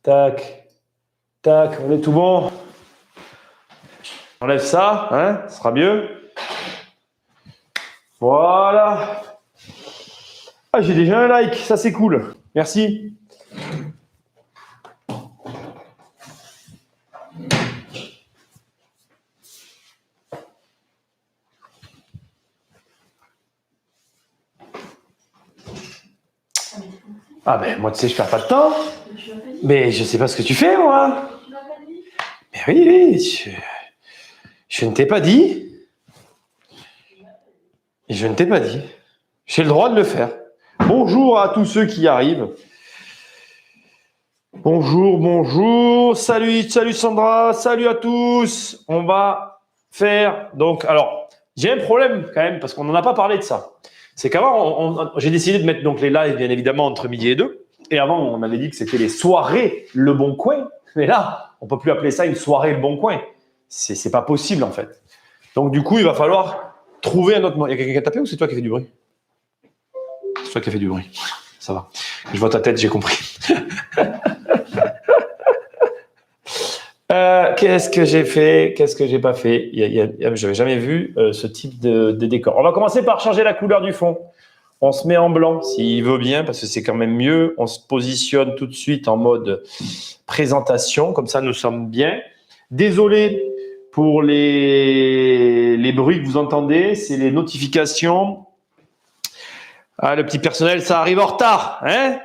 Tac. Tac, on est tout bon. Enlève ça, hein, ce sera mieux. Voilà. Ah, j'ai déjà un like, ça c'est cool. Merci. Ah ben moi tu sais je perds pas de temps. Mais je sais pas ce que tu fais moi. Mais oui, je ne t'ai pas dit. Je ne t'ai pas dit. J'ai le droit de le faire. Bonjour à tous ceux qui arrivent. Bonjour, bonjour. Salut, salut Sandra. Salut à tous. On va faire donc alors j'ai un problème quand même parce qu'on n'en a pas parlé de ça. C'est qu'avant, j'ai décidé de mettre donc les lives, bien évidemment, entre midi et 2. Et avant, on avait dit que c'était les soirées Le Bon Coin. Mais là, on ne peut plus appeler ça une soirée Le Bon Coin. C'est pas possible, en fait. Donc, du coup, il va falloir trouver un autre nom. Il y a quelqu'un qui a tapé ou c'est toi qui fais du bruit? C'est toi qui as fait du bruit. Ça va. Je vois ta tête, j'ai compris. Qu'est-ce que j'ai fait? Qu'est-ce que j'ai pas fait? Je n'avais jamais vu ce type de décor. On va commencer par changer la couleur du fond. On se met en blanc s'il veut bien, parce que c'est quand même mieux. On se positionne tout de suite en mode présentation, comme ça nous sommes bien. Désolé pour les bruits que vous entendez, c'est les notifications. Ah, le petit personnel, ça arrive en retard, hein?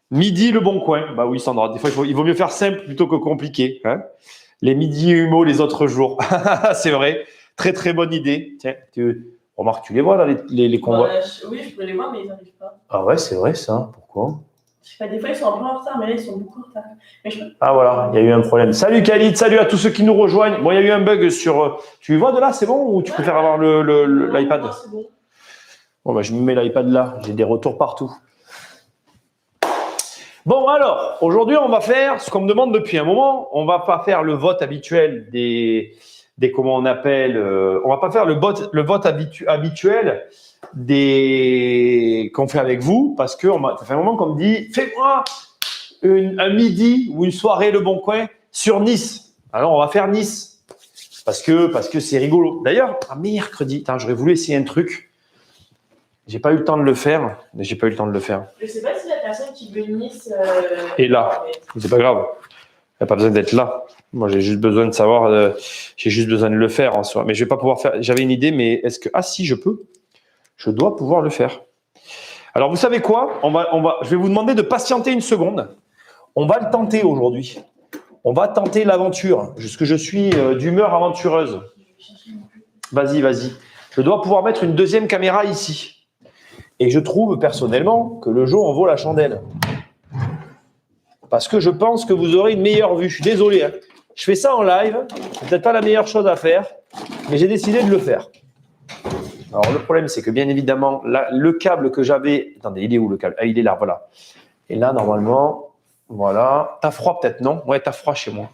Midi, Le Bon Coin. Bah oui, Sandra, des fois, il vaut mieux faire simple plutôt que compliqué. Hein, les midis humo les autres jours. C'est vrai. Très, très bonne idée. Tiens, remarque, tu les vois, là, les convois? Oui, je peux les voir, mais ils n'arrivent pas. Ah ouais, c'est vrai, ça. Pourquoi? Je sais pas, des fois, ils sont un peu en retard, mais là, ils sont beaucoup en retard. Ah voilà, il y a eu un problème. Salut Khalid, salut à tous ceux qui nous rejoignent. Bon, il y a eu un bug sur... Tu vois de là, c'est bon? Ou tu préfères avoir l'iPad? Non, c'est bon. Bon, bah, je me mets l'iPad là. J'ai des retours partout. Bon, alors, aujourd'hui, on va faire ce qu'on me demande depuis un moment. On va pas faire le vote habituel des comment on appelle, on va pas faire le vote habituel qu'on fait avec vous, parce que ça fait un moment qu'on me dit, fais-moi un midi ou une soirée Le Bon Coin sur Nice. Alors, on va faire Nice, parce que c'est rigolo. D'ailleurs, mercredi, j'aurais voulu essayer un truc. J'ai pas eu le temps de le faire, mais j'ai pas eu le temps de le faire. Je sais pas si la personne qui veut Nice est là. C'est pas grave. Il n'y a pas besoin d'être là. Moi, j'ai juste besoin de savoir, j'ai juste besoin de le faire en soi. Mais je vais pas pouvoir faire. J'avais une idée, mais est-ce que. Ah, si, je peux. Je dois pouvoir le faire. Alors, vous savez quoi? Je vais vous demander de patienter une seconde. On va le tenter aujourd'hui. On va tenter l'aventure. Parce que je suis d'humeur aventureuse. Vas-y, vas-y. Je dois pouvoir mettre une deuxième caméra ici. Et je trouve personnellement que le jeu en vaut la chandelle. Parce que je pense que vous aurez une meilleure vue. Je suis désolé. Hein. Je fais ça en live. C'est peut-être pas la meilleure chose à faire, mais j'ai décidé de le faire. Alors le problème, c'est que bien évidemment, là, le câble que j'avais... Attendez, il est où le câble? Ah, il est là, voilà. Et là, normalement, voilà. T'as froid peut-être, non? Ouais, t'as froid chez moi.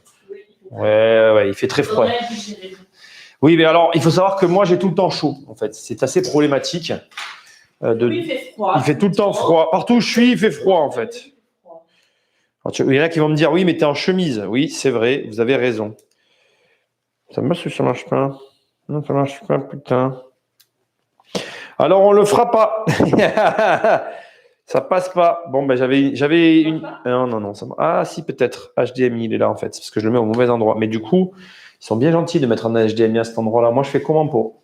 Ouais, il fait très froid. Oui, mais alors, il faut savoir que moi, j'ai tout le temps chaud, en fait. C'est assez problématique. Oui, il fait froid. Il fait tout le temps froid. Partout où je suis, il fait froid, en fait. Il y en a qui vont me dire, oui, mais t'es en chemise. Oui, c'est vrai, vous avez raison. Ça marche ou ça marche pas? Non, ça marche pas, putain. Alors, on le fera pas. Ça passe pas. Bon, ben, j'avais une... Non, ça... Ah, si, peut-être. HDMI, il est là, en fait. C'est parce que je le mets au mauvais endroit. Mais du coup, ils sont bien gentils de mettre un HDMI à cet endroit-là. Moi, je fais comment pour...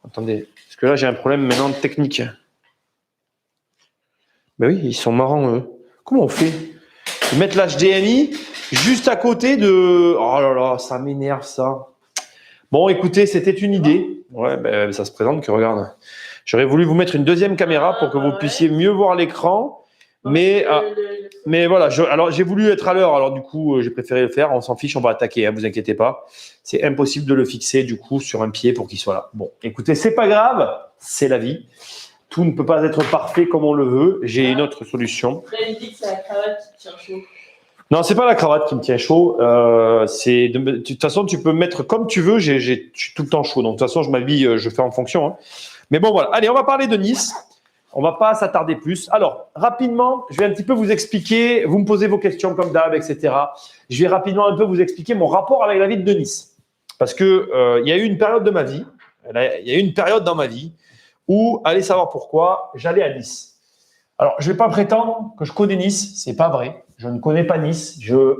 Attendez. Parce que là, j'ai un problème maintenant de technique. Ben oui, ils sont marrants, eux. Comment on fait? Ils mettent l'HDMI juste à côté de... Oh là là, ça m'énerve, ça. Bon, écoutez, c'était une idée. Ouais, ben, ça se présente que, regarde. J'aurais voulu vous mettre une deuxième caméra pour que vous puissiez mieux voir l'écran. Mais voilà, alors j'ai voulu être à l'heure. Alors du coup, j'ai préféré le faire. On s'en fiche, on va attaquer, hein, vous inquiétez pas. C'est impossible de le fixer, du coup, sur un pied pour qu'il soit là. Bon, écoutez, c'est pas grave. C'est la vie. Tout ne peut pas être parfait comme on le veut. J'ai une autre solution. Après, il dit que c'est la cravate qui tient chaud. Non, c'est pas la cravate qui me tient chaud. De toute façon, tu peux me mettre comme tu veux. Je suis tout le temps chaud. Donc, de toute façon, je m'habille, je fais en fonction. Hein. Mais bon, voilà. Allez, on va parler de Nice. On ne va pas s'attarder plus. Alors, rapidement, je vais un petit peu vous expliquer, vous me posez vos questions comme d'hab, etc. Je vais rapidement un peu vous expliquer mon rapport avec la ville de Nice. Parce que il y a eu une période de ma vie, il y a eu une période dans ma vie où, allez savoir pourquoi, j'allais à Nice. Alors, je ne vais pas prétendre que je connais Nice, c'est pas vrai. Je ne connais pas Nice. Je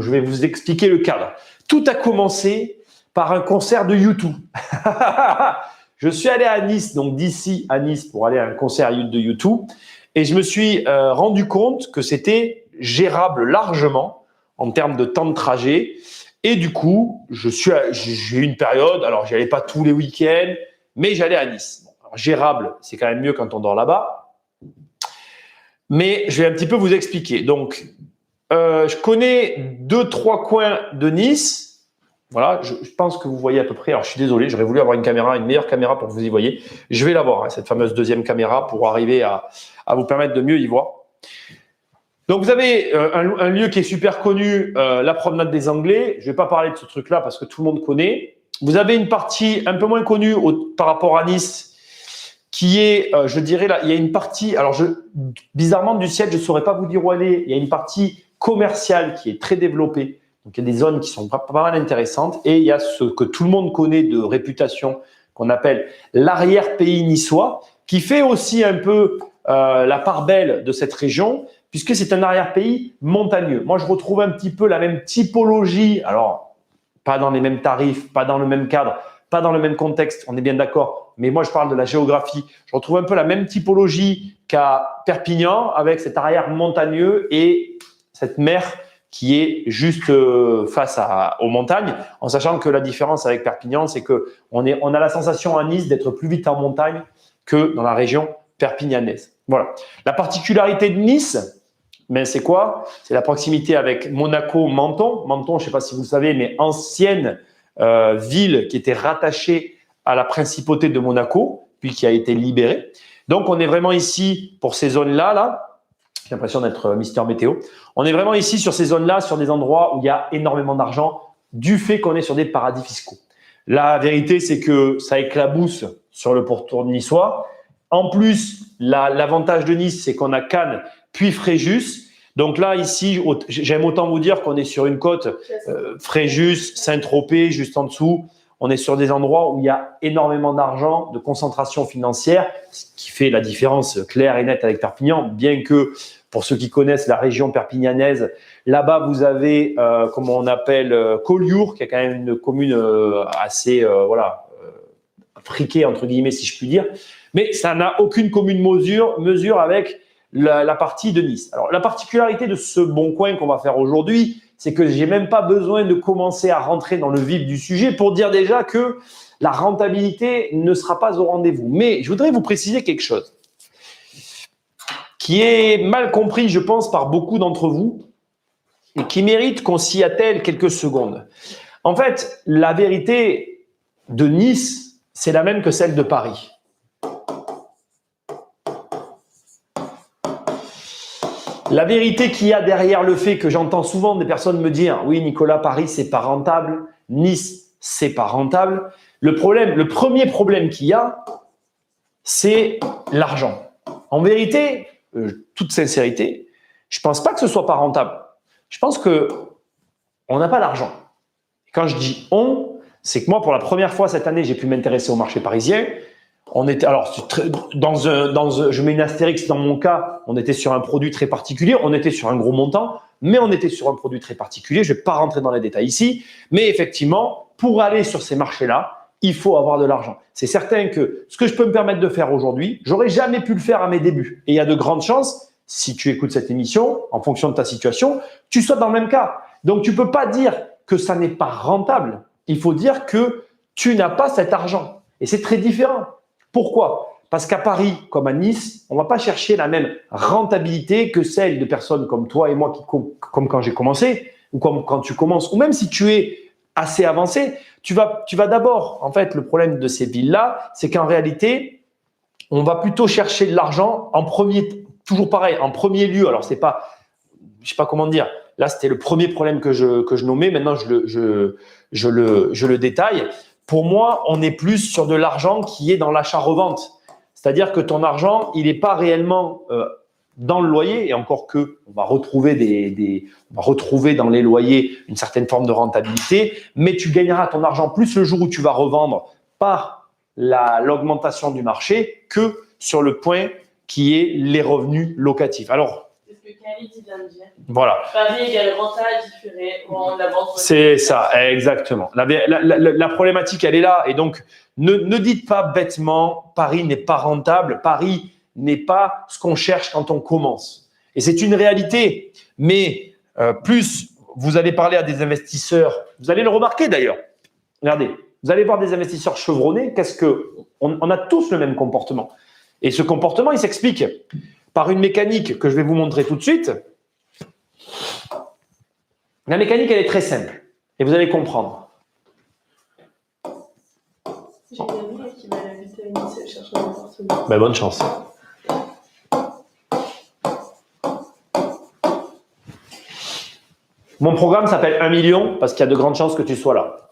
vais vous expliquer le cadre. Tout a commencé par un concert de U2. Je suis allé à Nice, donc d'ici à Nice, pour aller à un concert de U2, et je me suis rendu compte que c'était gérable largement en termes de temps de trajet. Et du coup, j'ai eu une période, alors j'y allais pas tous les week-ends, mais j'allais à Nice. Bon, alors, gérable, c'est quand même mieux quand on dort là-bas. Mais je vais un petit peu vous expliquer. Donc, je connais 2-3 coins de Nice. Voilà, je pense que vous voyez à peu près. Alors, je suis désolé, j'aurais voulu avoir une meilleure caméra pour que vous y voyez. Je vais l'avoir, hein, cette fameuse deuxième caméra, pour arriver à vous permettre de mieux y voir. Donc, vous avez un lieu qui est super connu, la promenade des Anglais. Je ne vais pas parler de ce truc-là parce que tout le monde connaît. Vous avez une partie un peu moins connue par rapport à Nice, qui est, je dirais, là, il y a une partie, alors bizarrement du ciel, je ne saurais pas vous dire où elle est. Il y a une partie commerciale qui est très développée. Donc, il y a des zones qui sont pas mal intéressantes. Et il y a ce que tout le monde connaît de réputation, qu'on appelle l'arrière-pays niçois, qui fait aussi un peu la part belle de cette région, puisque c'est un arrière-pays montagneux. Moi, je retrouve un petit peu la même typologie, alors pas dans les mêmes tarifs, pas dans le même cadre, pas dans le même contexte, on est bien d'accord, mais moi, je parle de la géographie. Je retrouve un peu la même typologie qu'à Perpignan, avec cet arrière montagneux et cette mer qui est juste face aux montagnes, en sachant que la différence avec Perpignan, c'est qu'on a la sensation à Nice d'être plus vite en montagne que dans la région perpignanaise. Voilà. La particularité de Nice, mais c'est quoi? C'est la proximité avec Monaco-Menton. Menton, je ne sais pas si vous le savez, mais ancienne ville qui était rattachée à la principauté de Monaco, puis qui a été libérée. Donc, on est vraiment ici pour ces zones-là, là. J'ai l'impression d'être Mister Météo. On est vraiment ici sur ces zones-là, sur des endroits où il y a énormément d'argent, du fait qu'on est sur des paradis fiscaux. La vérité, c'est que ça éclabousse sur le pourtour niçois. En plus, l'avantage de Nice, c'est qu'on a Cannes, puis Fréjus. Donc là, ici, j'aime autant vous dire qu'on est sur une côte Fréjus, Saint-Tropez, juste en dessous. On est sur des endroits où il y a énormément d'argent, de concentration financière, ce qui fait la différence claire et nette avec Perpignan, bien que, pour ceux qui connaissent la région perpignanaise, là-bas, vous avez, comment on appelle, Collioure, qui est quand même une commune assez, friquée, entre guillemets, si je puis dire. Mais ça n'a aucune commune mesure avec la partie de Nice. Alors, la particularité de ce bon coin qu'on va faire aujourd'hui, c'est que j'ai même pas besoin de commencer à rentrer dans le vif du sujet pour dire déjà que la rentabilité ne sera pas au rendez-vous. Mais je voudrais vous préciser quelque chose qui est mal compris, je pense, par beaucoup d'entre vous et qui mérite qu'on s'y attelle quelques secondes. En fait, la vérité de Nice, c'est la même que celle de Paris. La vérité qu'il y a derrière le fait que j'entends souvent des personnes me dire « Oui, Nicolas, Paris, c'est pas rentable. Nice, c'est pas rentable. » Le premier problème qu'il y a, c'est l'argent. En vérité, toute sincérité, je pense pas que ce soit pas rentable. Je pense que on n'a pas d'argent. Quand je dis « on », c'est que moi, pour la première fois cette année, j'ai pu m'intéresser au marché parisien. On était, alors, je mets une astérix dans mon cas, on était sur un produit très particulier, on était sur un gros montant, mais on était sur un produit très particulier. Je ne vais pas rentrer dans les détails ici, mais effectivement, pour aller sur ces marchés-là, il faut avoir de l'argent. C'est certain que ce que je peux me permettre de faire aujourd'hui, j'aurais jamais pu le faire à mes débuts. Et il y a de grandes chances, si tu écoutes cette émission, en fonction de ta situation, tu sois dans le même cas. Donc, tu peux pas dire que ça n'est pas rentable. Il faut dire que tu n'as pas cet argent. Et c'est très différent. Pourquoi? Parce qu'à Paris, comme à Nice, on ne va pas chercher la même rentabilité que celle de personnes comme toi et moi, comme quand j'ai commencé, ou comme quand tu commences, ou même si tu es assez avancé, tu vas d'abord, en fait, le problème de ces villes-là, c'est qu'en réalité, on va plutôt chercher de l'argent en premier, toujours pareil, en premier lieu. Alors, c'est pas, je sais pas comment dire, là, c'était le premier problème que je nommais, maintenant, je le détaille. Pour moi, on est plus sur de l'argent qui est dans l'achat-revente. C'est-à-dire que ton argent, il n'est pas réellement dans le loyer, et encore que on va retrouver on va retrouver dans les loyers une certaine forme de rentabilité, mais tu gagneras ton argent plus le jour où tu vas revendre par l'augmentation du marché que sur le point qui est les revenus locatifs. Alors, c'est ce que Khalid vient de dire. Voilà. Paris égale renta différé ou la vente. C'est ça, exactement. La problématique, elle est là. Et donc, ne dites pas bêtement, Paris n'est pas rentable. Paris n'est pas ce qu'on cherche quand on commence. Et c'est une réalité. Mais plus vous allez parler à des investisseurs, vous allez le remarquer d'ailleurs. Regardez, vous allez voir des investisseurs chevronnés. On a tous le même comportement. Et ce comportement, il s'explique par une mécanique que je vais vous montrer tout de suite. La mécanique, elle est très simple. Et vous allez comprendre. J'ai une amie qui va habiter à Nice, elle cherche un appartement. Ben, bonne chance. Mon programme s'appelle 1 million parce qu'il y a de grandes chances que tu sois là.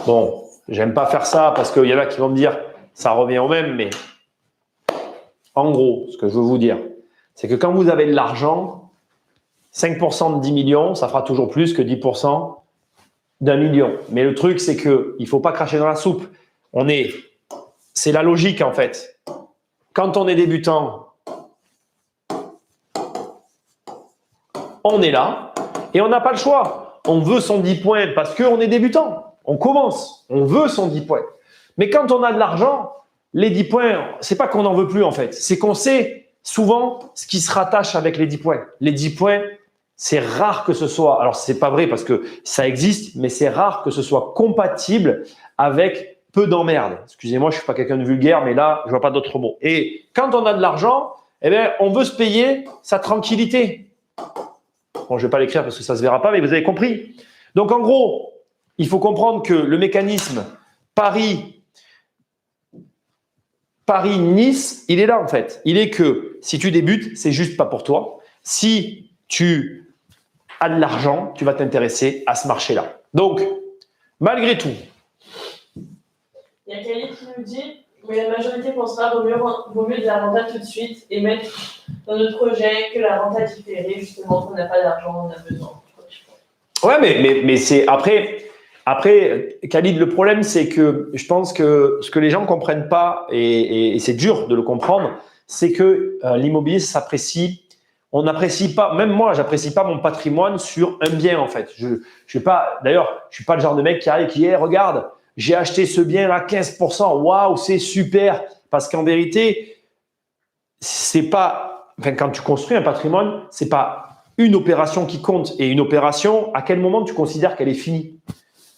Bon, j'aime pas faire ça parce qu'il y en a qui vont me dire ça revient au même, mais en gros, ce que je veux vous dire, c'est que quand vous avez de l'argent, 5% de 10 millions, ça fera toujours plus que 10% d'1 million. Mais le truc, c'est qu'il ne faut pas cracher dans la soupe. C'est la logique en fait. Quand on est débutant, on est là et on n'a pas le choix. On veut son 10 points parce qu'on est débutant. On commence, on veut son 10 points. Mais quand on a de l'argent, les 10 points, c'est pas qu'on n'en veut plus en fait. C'est qu'on sait souvent ce qui se rattache avec les 10 points. Les 10 points, c'est rare que ce soit, alors c'est pas vrai parce que ça existe, mais c'est rare que ce soit compatible avec peu d'emmerdes. Excusez-moi, je suis pas quelqu'un de vulgaire, mais là, je vois pas d'autres mots. Et quand on a de l'argent, eh bien, on veut se payer sa tranquillité. Bon, je vais pas l'écrire parce que ça se verra pas, mais vous avez compris. Donc, en gros, il faut comprendre que le mécanisme Paris-Nice, il est là en fait. Il est que si tu débutes, c'est juste pas pour toi. Si tu as de l'argent, tu vas t'intéresser à ce marché-là. Donc, malgré tout. Il y a Khalid qui nous dit mais la majorité pensera vaut mieux de la renta tout de suite et mettre dans notre projet que la renta différée, justement, qu'on n'a pas d'argent, on a besoin. Ouais, mais c'est après, Khalid, le problème, c'est que je pense que ce que les gens ne comprennent pas, et c'est dur de le comprendre, c'est que l'immobilier, ça s'apprécie. On n'apprécie pas, même moi, j'apprécie pas mon patrimoine sur un bien, en fait. D'ailleurs, je suis pas le genre de mec qui arrive et qui dit, regarde, j'ai acheté ce bien-là 15%, waouh, c'est super. Parce qu'en vérité, quand tu construis un patrimoine, c'est pas une opération qui compte. Et une opération, à quel moment tu considères qu'elle est finie?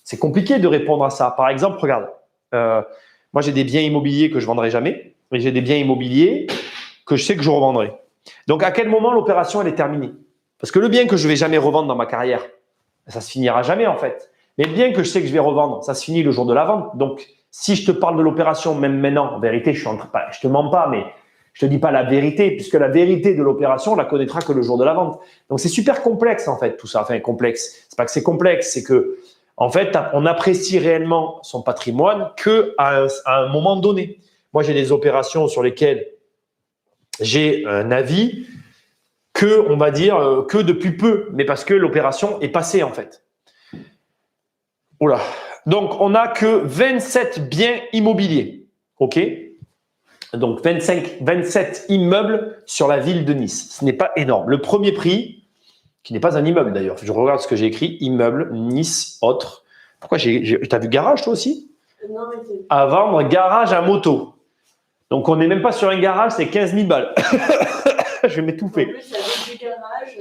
C'est compliqué de répondre à ça. Par exemple, regarde, moi j'ai des biens immobiliers que je ne vendrai jamais, mais j'ai des biens immobiliers que je sais que je revendrai. Donc, à quel moment l'opération elle est terminée? Parce que le bien que je ne vais jamais revendre dans ma carrière, ça ne se finira jamais en fait. Mais le bien que je sais que je vais revendre, ça se finit le jour de la vente. Donc, si je te parle de l'opération, même maintenant, en vérité, je te mens pas, mais je te dis pas la vérité, puisque la vérité de l'opération, on la connaîtra que le jour de la vente. Donc, c'est super complexe en fait, tout ça. Enfin, complexe. C'est pas que c'est complexe, c'est que en fait, on apprécie réellement son patrimoine qu'à un moment donné. Moi, j'ai des opérations sur lesquelles j'ai un avis on va dire, que depuis peu, mais parce que l'opération est passée en fait. Oula. Donc, on n'a que 27 biens immobiliers. OK? Donc, 27 immeubles sur la ville de Nice. Ce n'est pas énorme. Le premier prix, qui n'est pas un immeuble d'ailleurs, je regarde ce que j'ai écrit, immeuble, Nice, autre. Pourquoi t'as vu garage toi aussi? Non, mais à vendre, garage à moto. Donc, on n'est même pas sur un garage, c'est 15 000 balles. Je vais m'étouffer. En plus, avec du garage,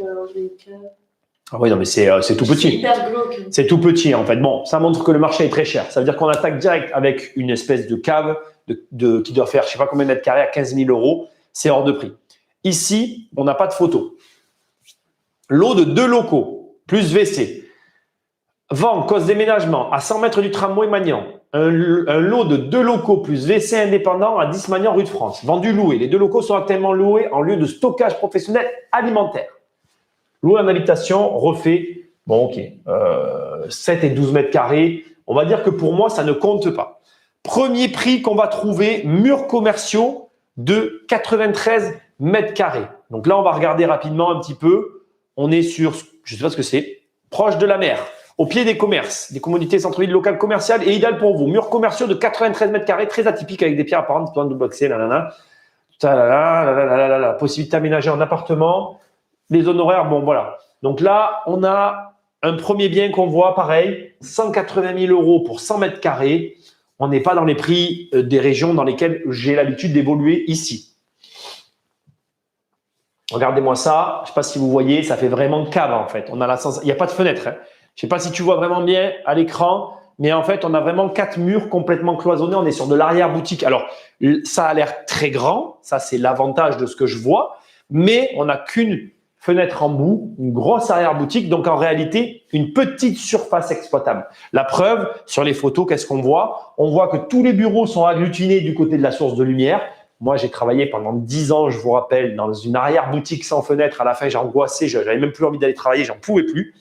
Ah oui, non, mais c'est tout c'est petit. hyper glauque. C'est tout petit, en fait. Bon, ça montre que le marché est très cher. Ça veut dire qu'on attaque direct avec une espèce de cave qui doit faire, je ne sais pas combien de mètres carrés, à 15 000 €. C'est hors de prix. Ici, on n'a pas de photo. Lot de 2 locaux, plus WC. Vente, cause déménagement, à 100 mètres du tramway Magnan. Un lot de 2 locaux plus WC indépendant à 10 Magnan, rue de France. Vendu, loué. Les 2 locaux sont actuellement loués en lieu de stockage professionnel alimentaire. Loué en habitation, refait, bon ok, 7 et 12 mètres carrés. On va dire que pour moi, ça ne compte pas. Premier prix qu'on va trouver, murs commerciaux de 93 mètres carrés. Donc là, on va regarder rapidement un petit peu. On est sur, je ne sais pas ce que c'est, proche de la mer, au pied des commerces, des communautés centre-ville locales commerciales et idéal pour vous. Murs commerciaux de 93 mètres carrés, très atypiques avec des pierres apparentes, plan de boxer, la possibilité d'aménager en appartement, les zones horaires, bon voilà. Donc là, on a un premier bien qu'on voit, pareil, 180 000 € pour 100 mètres carrés. On n'est pas dans les prix des régions dans lesquelles j'ai l'habitude d'évoluer ici. Regardez-moi ça. Je ne sais pas si vous voyez, ça fait vraiment cave en fait. On a la sensation, il n'y a pas de fenêtre. Hein. Je ne sais pas si tu vois vraiment bien à l'écran, mais en fait, on a vraiment 4 murs complètement cloisonnés. On est sur de l'arrière-boutique. Alors, ça a l'air très grand. Ça, c'est l'avantage de ce que je vois. Mais on n'a qu'une fenêtre en bout, une grosse arrière-boutique. Donc, en réalité, une petite surface exploitable. La preuve, sur les photos, qu'est-ce qu'on voit? On voit que tous les bureaux sont agglutinés du côté de la source de lumière. Moi, j'ai travaillé pendant 10 ans, je vous rappelle, dans une arrière-boutique sans fenêtre. À la fin, j'ai angoissé. J'avais même plus envie d'aller travailler. J'en pouvais plus.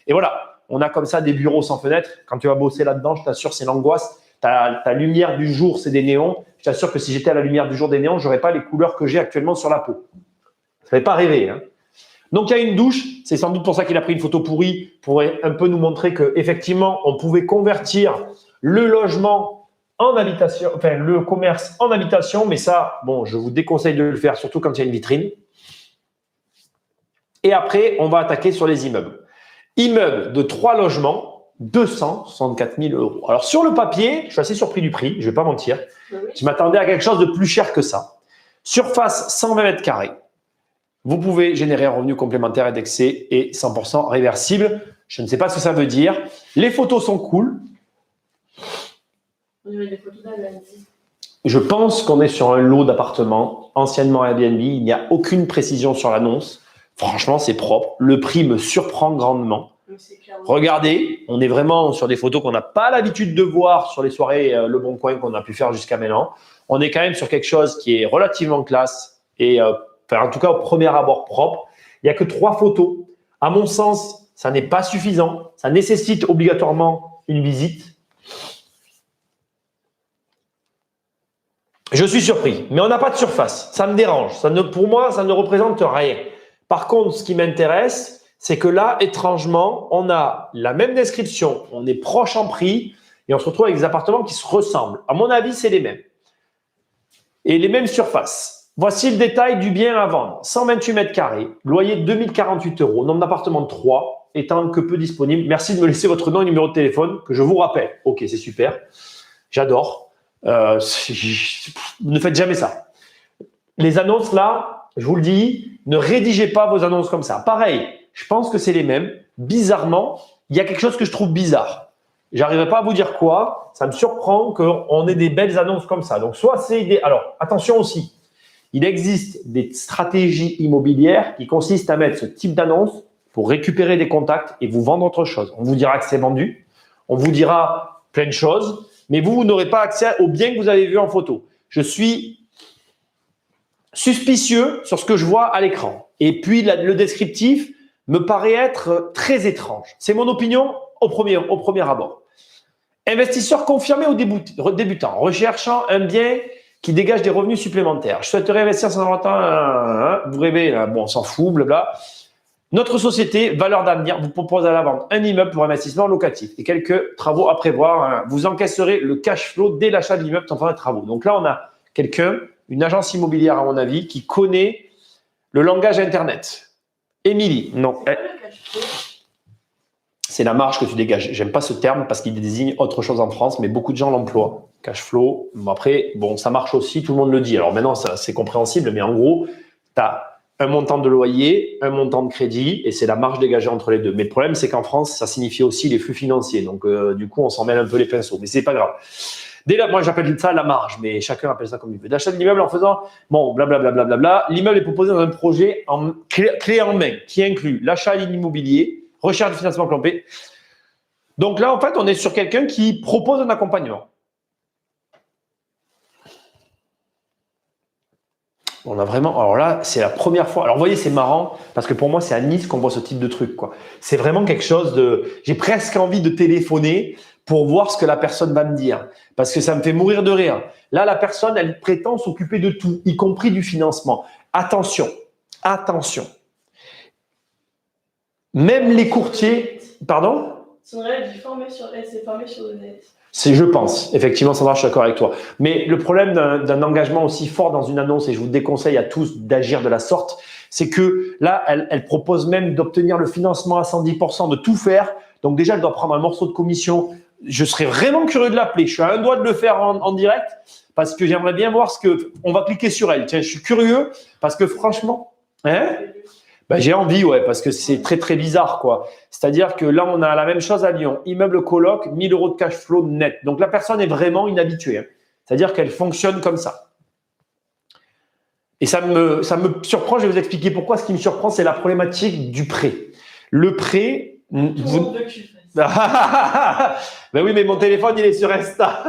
Et voilà. On a comme ça des bureaux sans fenêtre. Quand tu vas bosser là-dedans, je t'assure, c'est l'angoisse. Ta lumière du jour, c'est des néons. Je t'assure que si j'étais à la lumière du jour des néons, je n'aurais pas les couleurs que j'ai actuellement sur la peau. Ça ne fait pas rêver. Hein. Donc, il y a une douche. C'est sans doute pour ça qu'il a pris une photo pourrie pour un peu nous montrer qu'effectivement, on pouvait convertir le logement en habitation, enfin, le commerce en habitation. Mais ça, bon, je vous déconseille de le faire, surtout quand il y a une vitrine. Et après, on va attaquer sur les immeubles. Immeuble de 3 logements, 264 000 €. Alors, sur le papier, je suis assez surpris du prix, je ne vais pas mentir. Oui. Je m'attendais à quelque chose de plus cher que ça. Surface 120 mètres carrés. Vous pouvez générer un revenu complémentaire indexé et 100% réversible. Je ne sais pas ce que ça veut dire. Les photos sont cool. On dirait des photos d'Airbnb. Je pense qu'on est sur un lot d'appartements anciennement Airbnb. Il n'y a aucune précision sur l'annonce. Franchement, c'est propre. Le prix me surprend grandement. Regardez, on est vraiment sur des photos qu'on n'a pas l'habitude de voir sur les soirées Le Bon Coin qu'on a pu faire jusqu'à maintenant. On est quand même sur quelque chose qui est relativement classe et en tout cas au premier abord propre. Il n'y a que 3 photos. À mon sens, ça n'est pas suffisant. Ça nécessite obligatoirement une visite. Je suis surpris, mais on n'a pas de surface. Ça me dérange. Pour moi, ça ne représente rien. Par contre, ce qui m'intéresse, c'est que là, étrangement, on a la même description, on est proche en prix et on se retrouve avec des appartements qui se ressemblent. À mon avis, c'est les mêmes. Et les mêmes surfaces. Voici le détail du bien à vendre. 128 mètres carrés, loyer 2048 €, nombre d'appartements 3, étant que peu disponible. Merci de me laisser votre nom et numéro de téléphone que je vous rappelle. Ok, c'est super. J'adore. Ne faites jamais ça. Les annonces là, je vous le dis, ne rédigez pas vos annonces comme ça. Pareil, je pense que c'est les mêmes. Bizarrement, il y a quelque chose que je trouve bizarre. J'arriverai pas à vous dire quoi. Ça me surprend qu'on ait des belles annonces comme ça. Donc, soit c'est des… Alors, attention aussi. Il existe des stratégies immobilières qui consistent à mettre ce type d'annonce pour récupérer des contacts et vous vendre autre chose. On vous dira que c'est vendu. On vous dira plein de choses. Mais vous n'aurez pas accès aux biens que vous avez vus en photo. Je suis suspicieux sur ce que je vois à l'écran. Et puis, le descriptif me paraît être très étrange. C'est mon opinion au premier abord. Investisseur confirmé ou débutant, recherchant un bien qui dégage des revenus supplémentaires. Je souhaiterais investir sans temps. Vous rêvez, là, bon, on s'en fout, blabla. Notre société, valeur d'avenir, vous propose à la vente un immeuble pour investissement locatif et quelques travaux à prévoir. Vous encaisserez le cash flow dès l'achat de l'immeuble en faisant des travaux. Donc là, on a quelqu'un, une agence immobilière à mon avis, qui connaît le langage Internet. Émilie, non. C'est la marge que tu dégages. J'aime pas ce terme parce qu'il désigne autre chose en France, mais beaucoup de gens l'emploient. Cash flow. Après, bon, ça marche aussi, tout le monde le dit. Alors maintenant, c'est compréhensible, mais en gros, tu as un montant de loyer, un montant de crédit, et c'est la marge dégagée entre les deux. Mais le problème, c'est qu'en France, ça signifie aussi les flux financiers. Donc, du coup, on s'en mêle un peu les pinceaux, mais c'est pas grave. Dès là, moi, j'appelle ça la marge, mais chacun appelle ça comme il veut. D'achat de l'immeuble en faisant, bon, blablabla. L'immeuble est proposé dans un projet clé en main qui inclut l'achat de l'immobilier, recherche de financement clampé. Donc là, en fait, on est sur quelqu'un qui propose un accompagnement. On a vraiment… Alors là, c'est la première fois… Alors, vous voyez, c'est marrant parce que pour moi, c'est à Nice qu'on voit ce type de truc, quoi. C'est vraiment quelque chose de… J'ai presque envie de téléphoner pour voir ce que la personne va me dire. Parce que ça me fait mourir de rire. Là, la personne, elle prétend s'occuper de tout, y compris du financement. Attention, attention. Même les courtiers… Pardon ? Sandra, elle s'est formée sur le net. Je pense, effectivement, Sandra, je suis d'accord avec toi. Mais le problème d'un engagement aussi fort dans une annonce, et je vous déconseille à tous d'agir de la sorte, c'est que là, elle propose même d'obtenir le financement à 110%, de tout faire. Donc déjà, elle doit prendre un morceau de commission. Je serais vraiment curieux de l'appeler. Je suis à un doigt de le faire en direct parce que j'aimerais bien voir ce que… On va cliquer sur elle. Tiens, je suis curieux parce que franchement… Hein ? Ben, j'ai envie, ouais, parce que c'est très, très bizarre, quoi. C'est-à-dire que là, on a la même chose à Lyon. Immeuble coloc, 1 000 € de cash flow net. Donc, la personne est vraiment inhabituée. Hein. C'est-à-dire qu'elle fonctionne comme ça. Et ça me surprend, je vais vous expliquer pourquoi. Ce qui me surprend, c'est la problématique du prêt. Le prêt… Tout le monde veut que tu fasses. Ben oui, mais mon téléphone, il est sur Insta.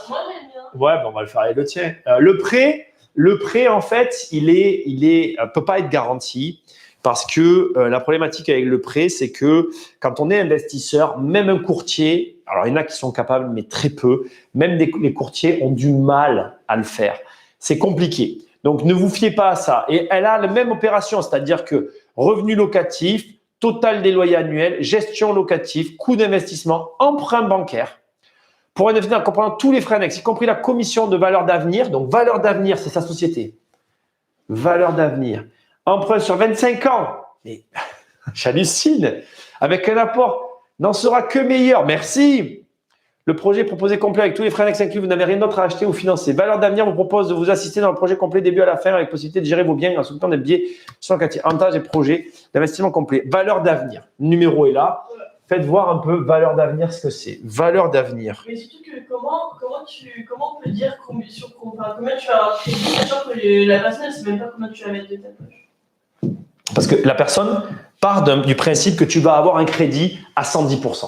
Moi, j'aime bien. Ouais, ben on va le faire avec le tien. Le prêt, en fait, il peut pas être garanti. Parce que la problématique avec le prêt, c'est que quand on est investisseur, même un courtier, alors il y en a qui sont capables, mais très peu, même les courtiers ont du mal à le faire. C'est compliqué. Donc, ne vous fiez pas à ça. Et elle a la même opération, c'est-à-dire que revenu locatif, total des loyers annuels, gestion locative, coût d'investissement, emprunt bancaire. Pour un investisseur comprenant tous les frais annexes, y compris la commission de valeur d'avenir. Donc, valeur d'avenir, c'est sa société. Valeur d'avenir. Emprunt sur 25 ans. Mais j'hallucine. Avec un apport, n'en sera que meilleur. Merci. Le projet proposé complet avec tous les frais annexes inclus, vous n'avez rien d'autre à acheter ou financer. Valeur d'avenir vous propose de vous assister dans le projet complet début à la fin avec possibilité de gérer vos biens en s'occupant des billets sans quartier. Avantage et projet d'investissement complet. Valeur d'avenir. Le numéro est là. Faites voir un peu valeur d'avenir ce que c'est. Valeur d'avenir. Mais surtout que comment on peut dire combien tu as un crédit, sachant que la personne ne sait même pas combien tu vas mettre de ta poche. Parce que la personne part du principe que tu vas avoir un crédit à 110%.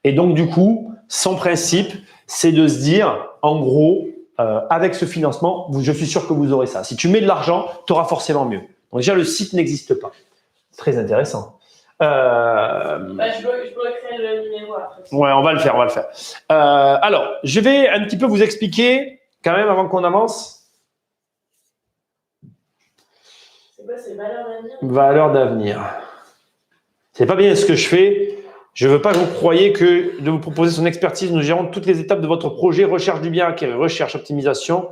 Et donc, du coup, son principe, c'est de se dire, en gros, avec ce financement, je suis sûr que vous aurez ça. Si tu mets de l'argent, tu auras forcément mieux. Donc déjà, le site n'existe pas. C'est très intéressant. Je bloquerai le numéro après. Ouais, on va le faire. Alors, je vais un petit peu vous expliquer, quand même, avant qu'on avance. C'est quoi, c'est valeur d'avenir ? Valeur d'avenir. C'est pas bien ce que je fais. Je ne veux pas que vous croyiez que de vous proposer son expertise, nous gérons toutes les étapes de votre projet, recherche du bien acquis, recherche, optimisation,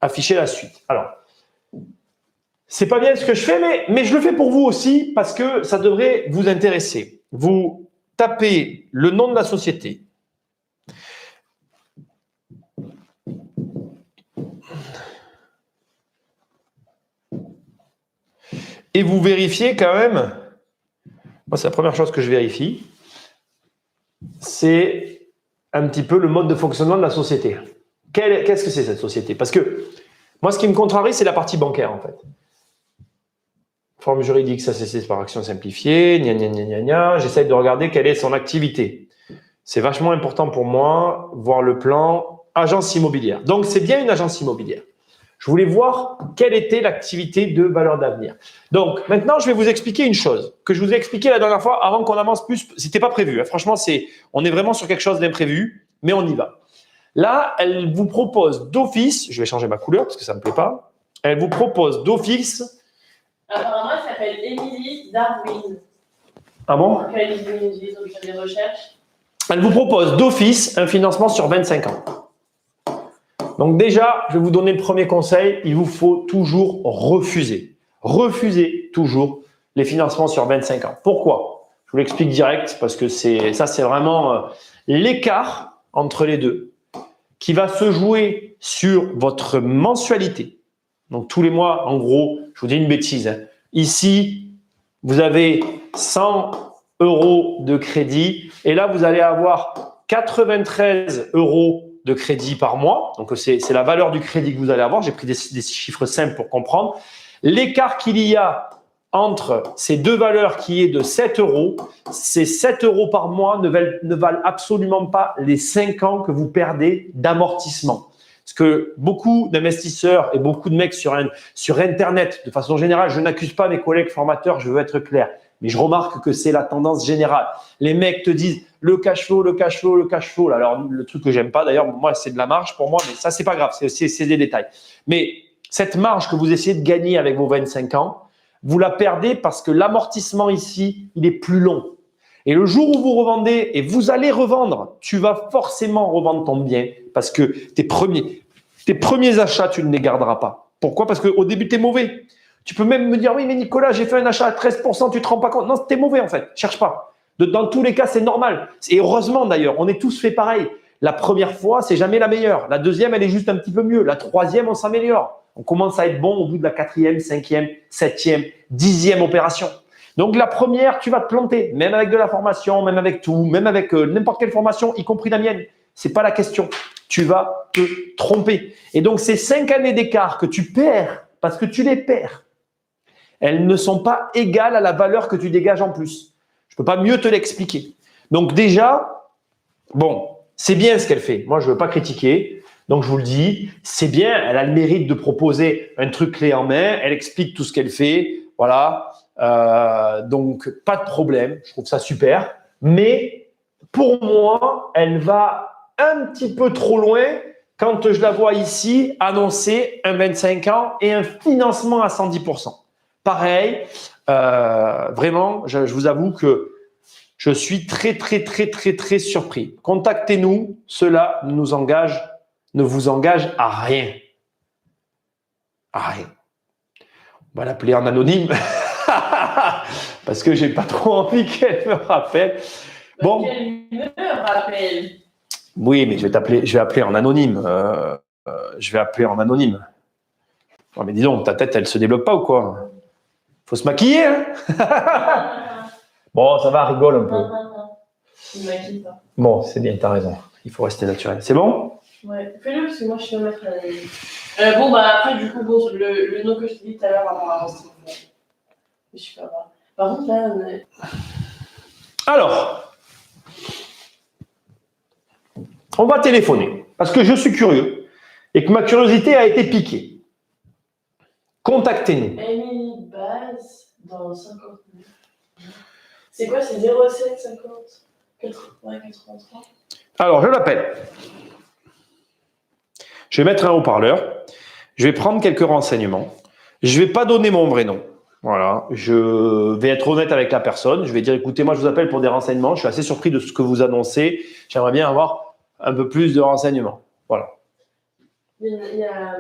afficher la suite. Alors, c'est pas bien ce que je fais, mais je le fais pour vous aussi parce que ça devrait vous intéresser. Vous tapez le nom de la société. Et vous vérifiez quand même, moi c'est la première chose que je vérifie, c'est un petit peu le mode de fonctionnement de la société. Qu'est-ce que c'est cette société ? Parce que moi ce qui me contrarie, c'est la partie bancaire en fait. Forme juridique, ça c'est par action simplifiée, j'essaie de regarder quelle est son activité. C'est vachement important pour moi, voir le plan, agence immobilière. Donc c'est bien une agence immobilière. Je voulais voir quelle était l'activité de valeur d'avenir. Donc, maintenant, je vais vous expliquer une chose que je vous ai expliqué la dernière fois avant qu'on avance plus. C'était pas prévu. Hein. Franchement, on est vraiment sur quelque chose d'imprévu, mais on y va. Là, elle vous propose d'office, je vais changer ma couleur parce que ça me plaît pas. Elle vous propose d'office. Apparemment, elle s'appelle Émilie Darwin. Ah bon ? Elle fait des recherches. Elle vous propose d'office un financement sur 25 ans. Donc déjà, je vais vous donner le premier conseil, il vous faut toujours refuser. Refusez toujours les financements sur 25 ans. Pourquoi ? Je vous l'explique direct parce que c'est vraiment l'écart entre les deux qui va se jouer sur votre mensualité. Donc tous les mois, en gros, je vous dis une bêtise. Hein. Ici, vous avez 100 € de crédit et là, vous allez avoir 93 € de crédit par mois. Donc, c'est la valeur du crédit que vous allez avoir. J'ai pris des chiffres simples pour comprendre. L'écart qu'il y a entre ces deux valeurs qui est de 7 €, ces 7 € par mois ne valent absolument pas les 5 ans que vous perdez d'amortissement. Parce que beaucoup d'investisseurs et beaucoup de mecs sur Internet, de façon générale, je n'accuse pas mes collègues formateurs, je veux être clair. Mais je remarque que c'est la tendance générale. Les mecs te disent le cash flow, le cash flow, le cash flow. Alors, le truc que j'aime pas, d'ailleurs, moi, c'est de la marge pour moi, mais ça, c'est pas grave, c'est des détails. Mais cette marge que vous essayez de gagner avec vos 25 ans, vous la perdez parce que l'amortissement ici, il est plus long. Et le jour où vous revendez, et vous allez revendre, tu vas forcément revendre ton bien parce que tes premiers achats, tu ne les garderas pas. Pourquoi? Parce qu'au début, tu es mauvais. Tu peux même me dire, oui, mais Nicolas, j'ai fait un achat à 13%, tu ne te rends pas compte. Non, tu es mauvais en fait, cherche pas. Dans tous les cas, c'est normal. Et heureusement d'ailleurs, on est tous fait pareil. La première fois, c'est jamais la meilleure. La deuxième, elle est juste un petit peu mieux. La troisième, on s'améliore. On commence à être bon au bout de la 4e, 5e, 7e, 10e opération. Donc, la première, tu vas te planter, même avec de la formation, même avec tout, même avec n'importe quelle formation, y compris la mienne. C'est pas la question. Tu vas te tromper. Et donc, ces 5 années d'écart que tu perds, parce que tu les perds, elles ne sont pas égales à la valeur que tu dégages en plus. Je peux pas mieux te l'expliquer. Donc, déjà, bon, c'est bien ce qu'elle fait. Moi, je veux pas critiquer. Donc, je vous le dis, c'est bien. Elle a le mérite de proposer un truc clé en main. Elle explique tout ce qu'elle fait. Voilà. Donc, pas de problème. Je trouve ça super. Mais pour moi, elle va un petit peu trop loin quand je la vois ici annoncer un 25 ans et un financement à 110%. Pareil, vraiment, je vous avoue que je suis très, très, très, très, très surpris. Contactez-nous. Cela ne vous engage à rien. À rien. On va l'appeler en anonyme parce que j'ai pas trop envie qu'elle me rappelle. Bon. Qu'elle me rappelle. Oui, mais je vais appeler en anonyme. Je vais appeler en anonyme. Oh, mais dis donc, ta tête, elle se débloque pas ou quoi? Faut se maquiller, hein? Bon, ça va, rigole un peu. Je ne m'inquiète pas. Bon, c'est bien, t'as raison. Il faut rester naturel. C'est bon? Ouais, fais-le parce que moi je vais mettre bon, bah après, du coup, bon, le nom que je t'ai dit tout à l'heure avant l'enregistrement. Je suis pas grave. Par contre, là, Alors, on va téléphoner parce que je suis curieux et que ma curiosité a été piquée. Contactez-nous. Emily Baz dans 50 minutes. C'est quoi? C'est 07 50 80 83? Alors, je l'appelle. Je vais mettre un haut-parleur. Je vais prendre quelques renseignements. Je ne vais pas donner mon vrai nom. Voilà. Je vais être honnête avec la personne. Je vais dire, écoutez, moi, je vous appelle pour des renseignements. Je suis assez surpris de ce que vous annoncez. J'aimerais bien avoir un peu plus de renseignements. Voilà. Il y a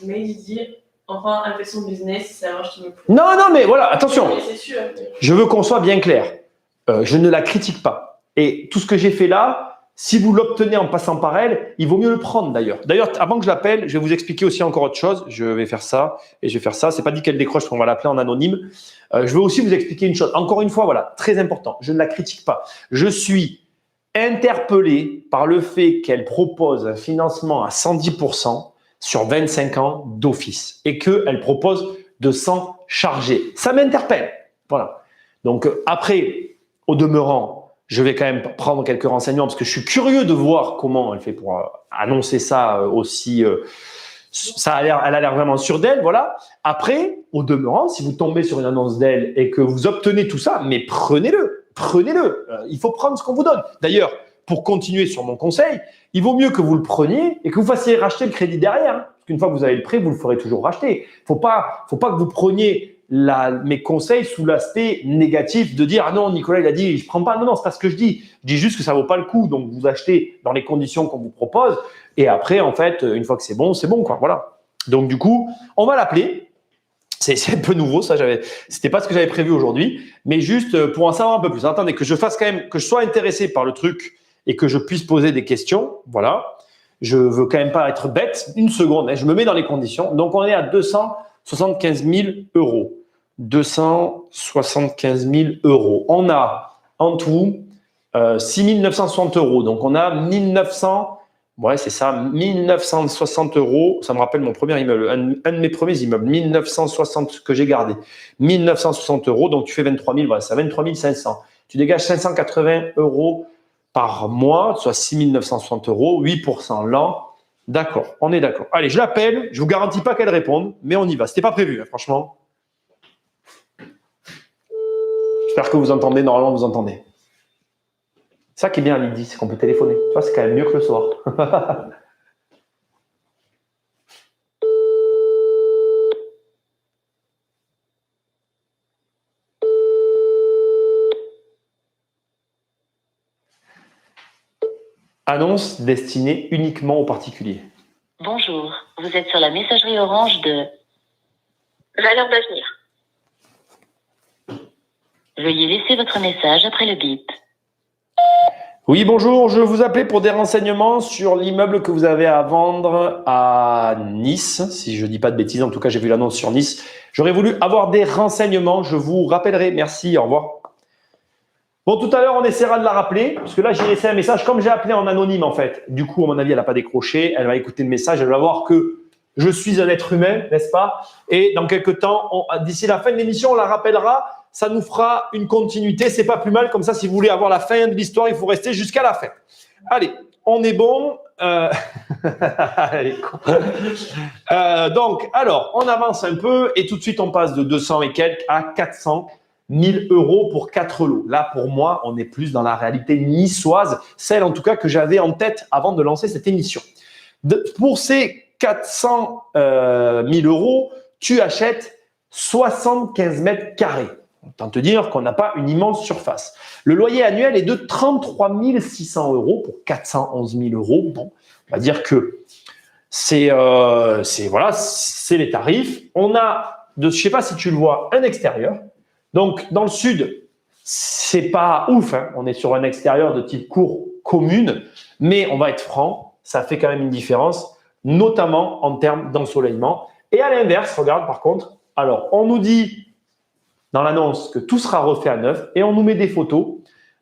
Mehdi, enfin, elle fait son business, ça marche, tu me plais. Non, mais voilà, attention. Mais c'est sûr. Je veux qu'on soit bien clair. Je ne la critique pas. Et tout ce que j'ai fait là, si vous l'obtenez en passant par elle, il vaut mieux le prendre d'ailleurs. D'ailleurs, avant que je l'appelle, je vais vous expliquer aussi encore autre chose. Je vais faire ça et je vais faire ça. C'est pas dit qu'elle décroche, qu'on va l'appeler en anonyme. Je veux aussi vous expliquer une chose. Encore une fois, voilà, très important. Je ne la critique pas. Je suis interpellé par le fait qu'elle propose un financement à 110% sur 25 ans d'office et qu'elle propose de s'en charger. Ça m'interpelle. Voilà. Donc après, au demeurant, je vais quand même prendre quelques renseignements parce que je suis curieux de voir comment elle fait pour annoncer ça aussi. Elle a l'air vraiment sûre d'elle, voilà. Après, au demeurant, si vous tombez sur une annonce d'elle et que vous obtenez tout ça, mais prenez-le. Il faut prendre ce qu'on vous donne. D'ailleurs, pour continuer sur mon conseil, il vaut mieux que vous le preniez et que vous fassiez racheter le crédit derrière. Hein, parce qu'une fois que vous avez le prêt, vous le ferez toujours racheter. Faut pas que vous preniez mes conseils sous l'aspect négatif de dire « Ah non, Nicolas, il a dit, je prends pas. » Non, c'est pas ce que je dis. Je dis juste que ça vaut pas le coup. Donc, vous achetez dans les conditions qu'on vous propose. Et après, en fait, une fois que c'est bon, quoi. Voilà. Donc, du coup, on va l'appeler. C'est un peu nouveau, ça. C'était pas ce que j'avais prévu aujourd'hui. Mais juste pour en savoir un peu plus. Attendez, que je sois intéressé par le truc et que je puisse poser des questions. Voilà. Je veux quand même pas être bête. Une seconde, hein, je me mets dans les conditions. Donc, on est à 275 000 euros. 275 000 euros. On a en tout 6 960 euros. Donc, on a 1960 euros. Ça me rappelle mon premier immeuble, un de mes premiers immeubles, 1960 que j'ai gardé. 1960 euros. Donc, tu fais 23 000, voilà, c'est 23 500. Tu dégages 580 euros par mois, soit 6 960 euros, 8% l'an. D'accord, on est d'accord. Allez, je l'appelle. Je ne vous garantis pas qu'elle réponde, mais on y va. C'était pas prévu, hein, franchement. J'espère que vous entendez. Normalement, vous entendez. Ça qui est bien à midi, c'est qu'on peut téléphoner. Tu vois, c'est quand même mieux que le soir. Annonce destinée uniquement aux particuliers. Bonjour, vous êtes sur la messagerie orange de Valeur d'avenir. Veuillez laisser votre message après le bip. Oui, bonjour, je vous appelais pour des renseignements sur l'immeuble que vous avez à vendre à Nice. Si je ne dis pas de bêtises, en tout cas, j'ai vu l'annonce sur Nice. J'aurais voulu avoir des renseignements, je vous rappellerai. Merci, au revoir. Bon, tout à l'heure, on essaiera de la rappeler, parce que là, j'ai laissé un message. Comme j'ai appelé en anonyme, en fait, du coup, à mon avis, elle n'a pas décroché. Elle va écouter le message, elle va voir que je suis un être humain, n'est-ce pas? Et dans quelques temps, d'ici la fin de l'émission, on la rappellera. Ça nous fera une continuité. C'est pas plus mal. Comme ça, si vous voulez avoir la fin de l'histoire, il faut rester jusqu'à la fin. Allez, on est bon. Donc, alors, on avance un peu et tout de suite, on passe de 200 et quelques à 400 000 euros pour 4 lots. Là, pour moi, on est plus dans la réalité niçoise, celle en tout cas que j'avais en tête avant de lancer cette émission. Pour ces 400 000 euros, tu achètes 75 mètres carrés. Autant te dire qu'on n'a pas une immense surface. Le loyer annuel est de 33 600 euros pour 411 000 euros. Bon, on va dire que c'est les tarifs. On a, je ne sais pas si tu le vois, un extérieur. Donc, dans le sud, c'est pas ouf, hein. On est sur un extérieur de type cour commune, mais on va être franc, ça fait quand même une différence, notamment en termes d'ensoleillement. Et à l'inverse, regarde par contre, alors on nous dit dans l'annonce que tout sera refait à neuf et on nous met des photos,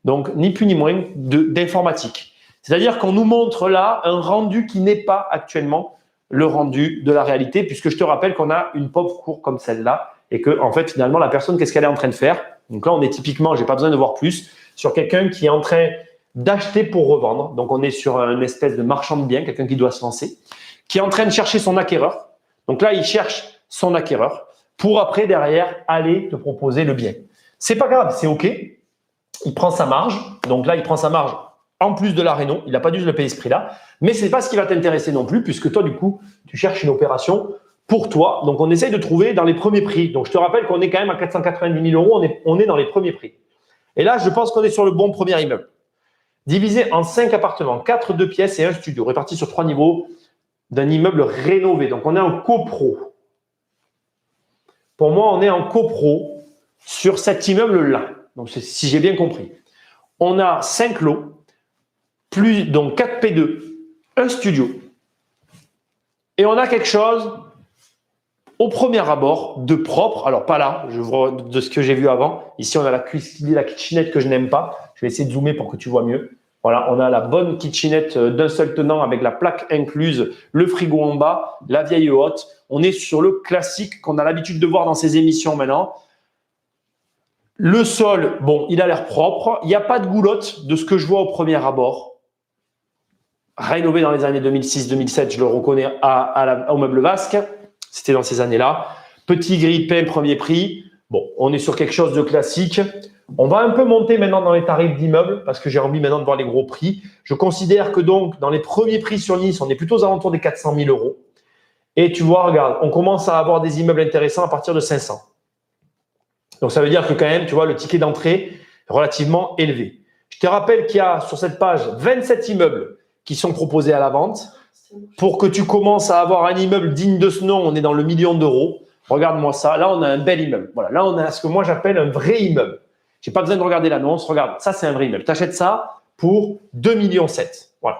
donc ni plus ni moins d'informatique. C'est-à-dire qu'on nous montre là un rendu qui n'est pas actuellement le rendu de la réalité, puisque je te rappelle qu'on a une pauvre cour comme celle-là et que, en fait, finalement, la personne, qu'est-ce qu'elle est en train de faire? Donc là, on est typiquement, j'ai pas besoin de voir plus, sur quelqu'un qui est en train d'acheter pour revendre. Donc, on est sur une espèce de marchand de biens, quelqu'un qui doit se lancer, qui est en train de chercher son acquéreur. Donc là, il cherche son acquéreur pour après, derrière, aller te proposer le bien. C'est pas grave, c'est OK. Il prend sa marge. Donc là, il prend sa marge en plus de la réno. Il n'a pas dû le payer ce prix-là. Mais ce n'est pas ce qui va t'intéresser non plus, puisque toi, du coup, tu cherches une opération pour toi. Donc, on essaye de trouver dans les premiers prix. Donc, je te rappelle qu'on est quand même à 490 000 euros. On est dans les premiers prix. Et là, je pense qu'on est sur le bon premier immeuble. Divisé en 5 appartements, 4 2 pièces et un studio, répartis sur 3 niveaux d'un immeuble rénové. Donc, on est en copro. Pour moi, on est en copro sur cet immeuble-là. Donc, si j'ai bien compris. On a 5 lots, donc 4 P2, un studio. Et on a quelque chose au premier abord de propre. Alors, pas là, je vois de ce que j'ai vu avant. Ici, on a la kitchenette que je n'aime pas. Je vais essayer de zoomer pour que tu vois mieux. Voilà, on a la bonne kitchenette d'un seul tenant avec la plaque incluse, le frigo en bas, la vieille haute. On est sur le classique qu'on a l'habitude de voir dans ces émissions maintenant. Le sol, bon, il a l'air propre. Il n'y a pas de goulotte de ce que je vois au premier abord. Rénové dans les années 2006-2007, je le reconnais au Meuble Vasque. C'était dans ces années-là. Petit grille-pain, premier prix. Bon, on est sur quelque chose de classique. On va un peu monter maintenant dans les tarifs d'immeubles parce que j'ai envie maintenant de voir les gros prix. Je considère que donc, dans les premiers prix sur Nice, on est plutôt aux alentours des 400 000 euros. Et tu vois, regarde, on commence à avoir des immeubles intéressants à partir de 500. Donc, ça veut dire que quand même, tu vois, le ticket d'entrée est relativement élevé. Je te rappelle qu'il y a sur cette page 27 immeubles qui sont proposés à la vente. Pour que tu commences à avoir un immeuble digne de ce nom, on est dans le million d'euros. Regarde-moi ça. Là, on a un bel immeuble. Voilà. Là, on a ce que moi, j'appelle un vrai immeuble. Je n'ai pas besoin de regarder l'annonce. Regarde, ça, c'est un vrai immeuble. Tu achètes ça pour 2,7 millions. Voilà.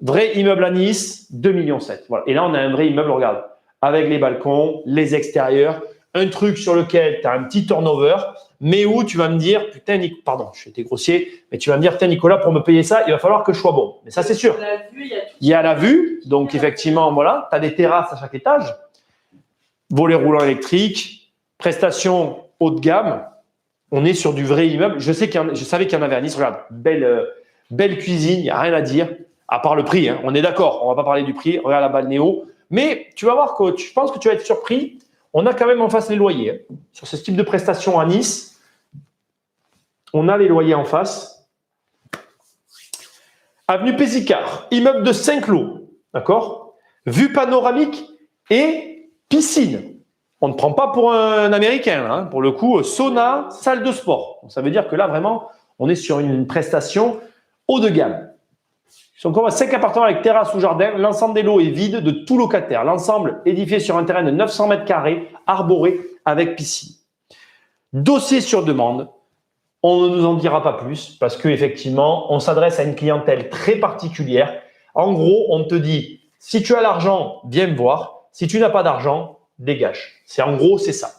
Vrai immeuble à Nice, 2,7 millions. Voilà. Et là, on a un vrai immeuble, regarde, avec les balcons, les extérieurs, un truc sur lequel tu as un petit turnover, mais où tu vas me dire, putain, pardon, j'ai été grossier, mais tu vas me dire, putain, Nicolas, pour me payer ça, il va falloir que je sois bon. Mais ça, c'est sûr. Il y a la vue, donc effectivement, voilà, tu as des terrasses à chaque étage, volets roulants électriques, prestations haut de gamme. On est sur du vrai immeuble. Je savais qu'il y en avait à Nice. Regarde, belle cuisine, il n'y a rien à dire, à part le prix. Hein. On est d'accord, on ne va pas parler du prix. Regarde la balnéo. Mais tu vas voir que je pense que tu vas être surpris. On a quand même en face les loyers. Hein. Sur ce type de prestations à Nice, on a les loyers en face. Avenue Pézicard, immeuble de 5 lots, d'accord? Vue panoramique et piscine. On ne prend pas pour un Américain, là, hein. Pour le coup, sauna, salle de sport. Ça veut dire que là, vraiment, on est sur une prestation haut de gamme. Ils sont comme 5 appartements avec terrasse ou jardin. L'ensemble des lots est vide de tout locataire. L'ensemble édifié sur un terrain de 900 mètres carrés, arboré avec piscine. Dossier sur demande. On ne nous en dira pas plus parce qu'effectivement, on s'adresse à une clientèle très particulière. En gros, on te dit, si tu as l'argent, viens me voir. Si tu n'as pas d'argent, dégage. En gros, c'est ça.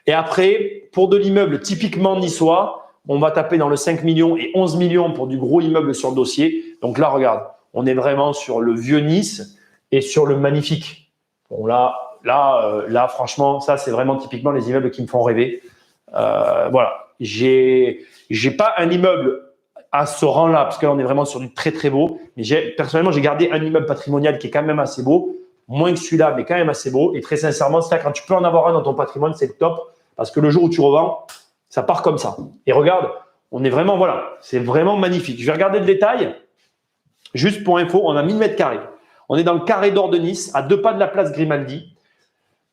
Et après, pour de l'immeuble typiquement niçois, on va taper dans le 5 millions et 11 millions pour du gros immeuble sur le dossier. Donc là, regarde, on est vraiment sur le vieux Nice et sur le magnifique. Bon, là, franchement, ça, c'est vraiment typiquement les immeubles qui me font rêver. Voilà. J'ai pas un immeuble à ce rang-là, parce que là, on est vraiment sur du très, très beau. Mais personnellement, j'ai gardé un immeuble patrimonial qui est quand même assez beau. Moins que celui-là, mais quand même assez beau. Et très sincèrement, c'est là, quand tu peux en avoir un dans ton patrimoine, c'est le top. Parce que le jour où tu revends, ça part comme ça. Et regarde, on est vraiment, voilà, c'est vraiment magnifique. Je vais regarder le détail. Juste pour info, on a 1000 mètres carrés. On est dans le carré d'or de Nice, à 2 pas de la place Grimaldi.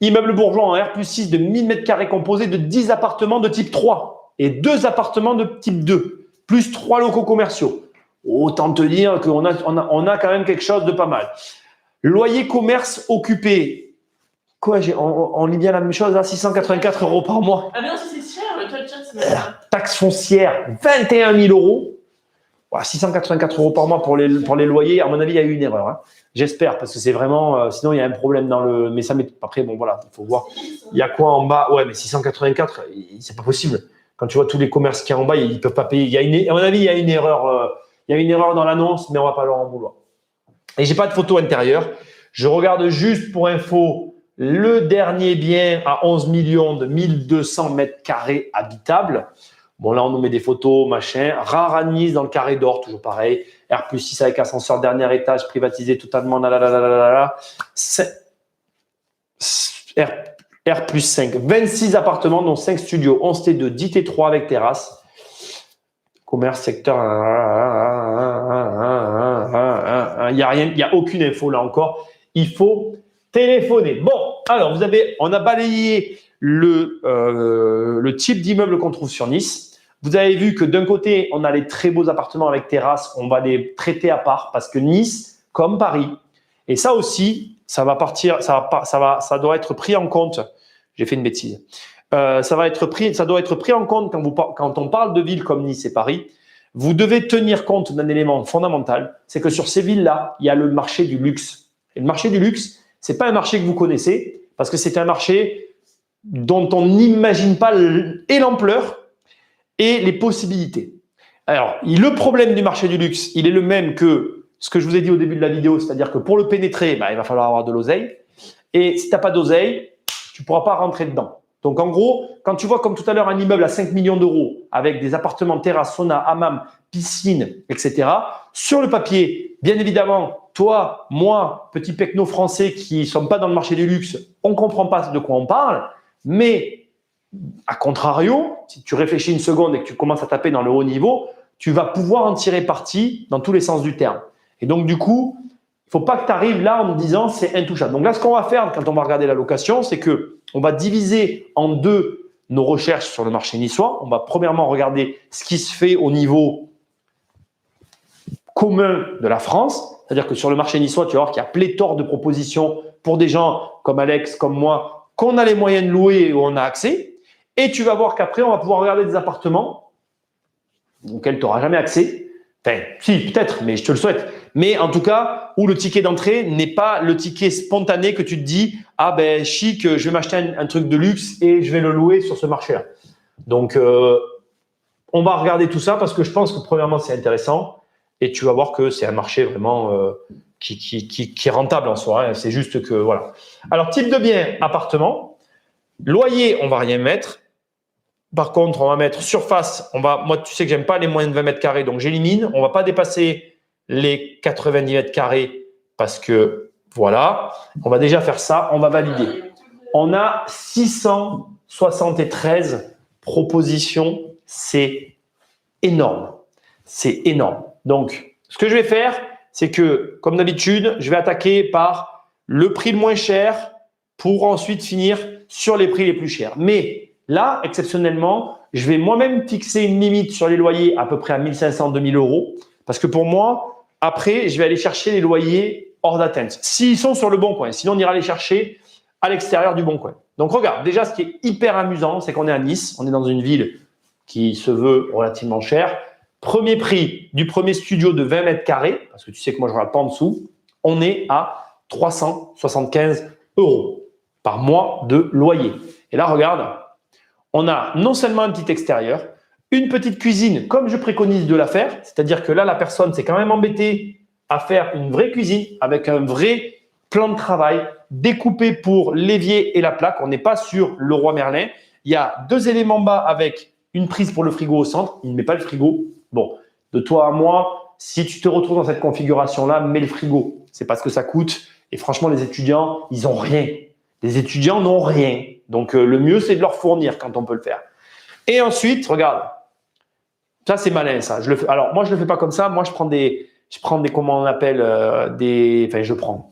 Immeuble bourgeois en R+6 de 1000 mètres carrés composé de 10 appartements de type 3 et 2 appartements de type 2, plus 3 locaux commerciaux. Autant te dire qu'on a quand même quelque chose de pas mal. Loyer commerce occupé. Quoi, on lit bien la même chose, là, 684 € par mois. Ah mais non, c'est cher, le toit de chat, c'est même pas. Taxe foncière, 21 000 €. Ouais, 684 € par mois pour les loyers. À mon avis, il y a eu une erreur. Hein. J'espère, parce que c'est vraiment… sinon, il y a un problème dans le… Mais ça, après, bon, voilà, il faut voir. Il y a quoi en bas? Ouais, mais 684, c'est pas possible. Quand tu vois tous les commerces qu'il y a en bas, ils peuvent pas payer. À mon avis, il y a une erreur. Il y a une erreur dans l'annonce, mais on va pas leur en vouloir. Et j'ai pas de photo intérieure. Je regarde juste pour info le dernier bien à 11 millions de 1200 mètres carrés habitables. Bon, là, on nous met des photos, machin. Rare à Nice dans le carré d'or, toujours pareil. R+6 avec ascenseur dernier étage, privatisé totalement. R+5, 26 appartements, dont 5 studios, 11 T2, 10 T3 avec terrasse. Commerce, secteur, il n'y a rien, il n'y a aucune info là encore. Il faut téléphoner. Bon, alors on a balayé le type d'immeuble qu'on trouve sur Nice. Vous avez vu que d'un côté, on a les très beaux appartements avec terrasse. On va les traiter à part parce que Nice, comme Paris, et ça aussi, ça va partir, ça doit être pris en compte. J'ai fait une bêtise. Ça doit être pris en compte quand on parle de villes comme Nice et Paris. Vous devez tenir compte d'un élément fondamental, c'est que sur ces villes-là, il y a le marché du luxe. Et le marché du luxe, c'est pas un marché que vous connaissez, parce que c'est un marché dont on n'imagine pas l'ampleur et les possibilités. Alors, le problème du marché du luxe, il est le même que ce que je vous ai dit au début de la vidéo, c'est-à-dire que pour le pénétrer, il va falloir avoir de l'oseille. Et si tu n'as pas d'oseille, tu ne pourras pas rentrer dedans. Donc, en gros, quand tu vois comme tout à l'heure un immeuble à 5 millions d'euros avec des appartements, terrasse, sauna, hammam, piscine, etc. Sur le papier, bien évidemment, toi, moi, petit pecno français qui ne sommes pas dans le marché du luxe, on ne comprend pas de quoi on parle. Mais, à contrario, si tu réfléchis une seconde et que tu commences à taper dans le haut niveau, tu vas pouvoir en tirer parti dans tous les sens du terme. Et donc, du coup, il ne faut pas que tu arrives là en me disant c'est intouchable. Donc là, ce qu'on va faire quand on va regarder la location, c'est qu'on va diviser en deux nos recherches sur le marché niçois. On va premièrement regarder ce qui se fait au niveau commun de la France. C'est-à-dire que sur le marché niçois, tu vas voir qu'il y a pléthore de propositions pour des gens comme Alex, comme moi, qu'on a les moyens de louer et où on a accès. Et tu vas voir qu'après, on va pouvoir regarder des appartements auxquels tu n'auras jamais accès. Enfin, si, peut-être, mais je te le souhaite. Mais en tout cas, où le ticket d'entrée n'est pas le ticket spontané que tu te dis « Ah ben chic, je vais m'acheter un truc de luxe et je vais le louer sur ce marché-là. » Donc, on va regarder tout ça parce que je pense que premièrement, c'est intéressant et tu vas voir que c'est un marché vraiment qui est rentable en soi. Hein. C'est juste que, voilà. Alors, type de bien, appartement. Loyer, on ne va rien mettre. Par contre, on va mettre surface. Moi, tu sais que j'aime pas les moins de 20 mètres carrés, donc j'élimine. On va pas dépasser les 90 mètres carrés parce que voilà. On va déjà faire ça. On va valider. On a 673 propositions. C'est énorme. C'est énorme. Donc, ce que je vais faire, c'est que, comme d'habitude, je vais attaquer par le prix le moins cher pour ensuite finir sur les prix les plus chers. Mais là, exceptionnellement, je vais moi-même fixer une limite sur les loyers à peu près à 1 500, 2 000 euros. Parce que pour moi, après, je vais aller chercher les loyers hors d'atteinte. S'ils sont sur le bon coin, sinon on ira les chercher à l'extérieur du bon coin. Donc regarde, déjà ce qui est hyper amusant, c'est qu'on est à Nice, on est dans une ville qui se veut relativement chère. Premier prix du premier studio de 20 mètres carrés, parce que tu sais que moi je regarde pas en dessous, on est à 375 euros par mois de loyer. Et là, regarde, on a non seulement un petit extérieur, une petite cuisine comme je préconise de la faire, c'est-à-dire que là, la personne s'est quand même embêtée à faire une vraie cuisine avec un vrai plan de travail découpé pour l'évier et la plaque. On n'est pas sur le Roi Merlin. Il y a 2 éléments bas avec une prise pour le frigo au centre. Il ne met pas le frigo. Bon, de toi à moi, si tu te retrouves dans cette configuration-là, mets le frigo. C'est pas ce que ça coûte. Et franchement, les étudiants, ils n'ont rien. Les étudiants n'ont rien. Donc, le mieux, c'est de leur fournir quand on peut le faire. Et ensuite, regarde. Ça, c'est malin, ça. Alors, moi, je ne le fais pas comme ça. Moi, je prends des comment on appelle, enfin, je prends.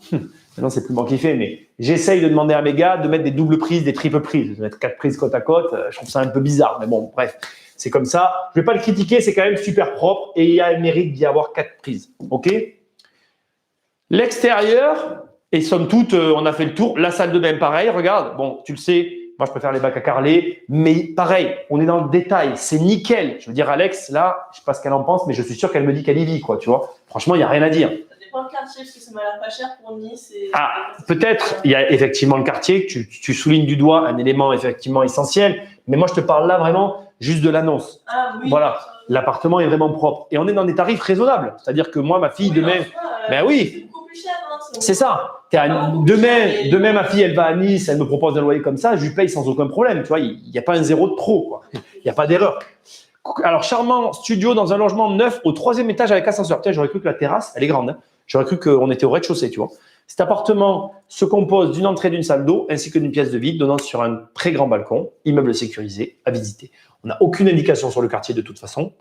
Maintenant, c'est plus moi qui fais, mais j'essaye de demander à mes gars de mettre des doubles prises, des triples prises. De mettre 4 prises côte à côte. Je trouve ça un peu bizarre, mais bon, bref. C'est comme ça. Je ne vais pas le critiquer, c'est quand même super propre et il y a le mérite d'y avoir 4 prises. OK? L'extérieur, et somme toute, on a fait le tour. La salle de bain, pareil. Regarde, bon, tu le sais, moi, je préfère les bacs à carreler, mais pareil, on est dans le détail. C'est nickel. Je veux dire, Alex, là, je ne sais pas ce qu'elle en pense, mais je suis sûr qu'elle me dit qu'elle y vit, quoi, tu vois. Franchement, il n'y a rien à dire. Ça dépend du quartier, parce que ça m'a l'air pas cher pour Nice. Peut-être, il y a effectivement le quartier, tu soulignes du doigt un élément effectivement essentiel, mais moi, je te parle là vraiment juste de l'annonce. Ah oui. Voilà, l'appartement est vraiment propre. Et on est dans des tarifs raisonnables. C'est-à-dire que moi, ma fille, demain… Ben oui. C'est beaucoup plus cher. C'est ça. Demain, ma fille, elle va à Nice, elle me propose un loyer comme ça, je lui paye sans aucun problème. Tu vois, il n'y a pas un zéro de trop, quoi. Il n'y a pas d'erreur. Alors, charmant studio dans un logement neuf au 3e étage avec ascenseur. Putain, j'aurais cru que la terrasse, elle est grande. Hein. J'aurais cru qu'on était au rez-de-chaussée, tu vois. Cet appartement se compose d'une entrée, d'une salle d'eau ainsi que d'une pièce de vide donnant sur un très grand balcon, immeuble sécurisé, à visiter. On n'a aucune indication sur le quartier de toute façon,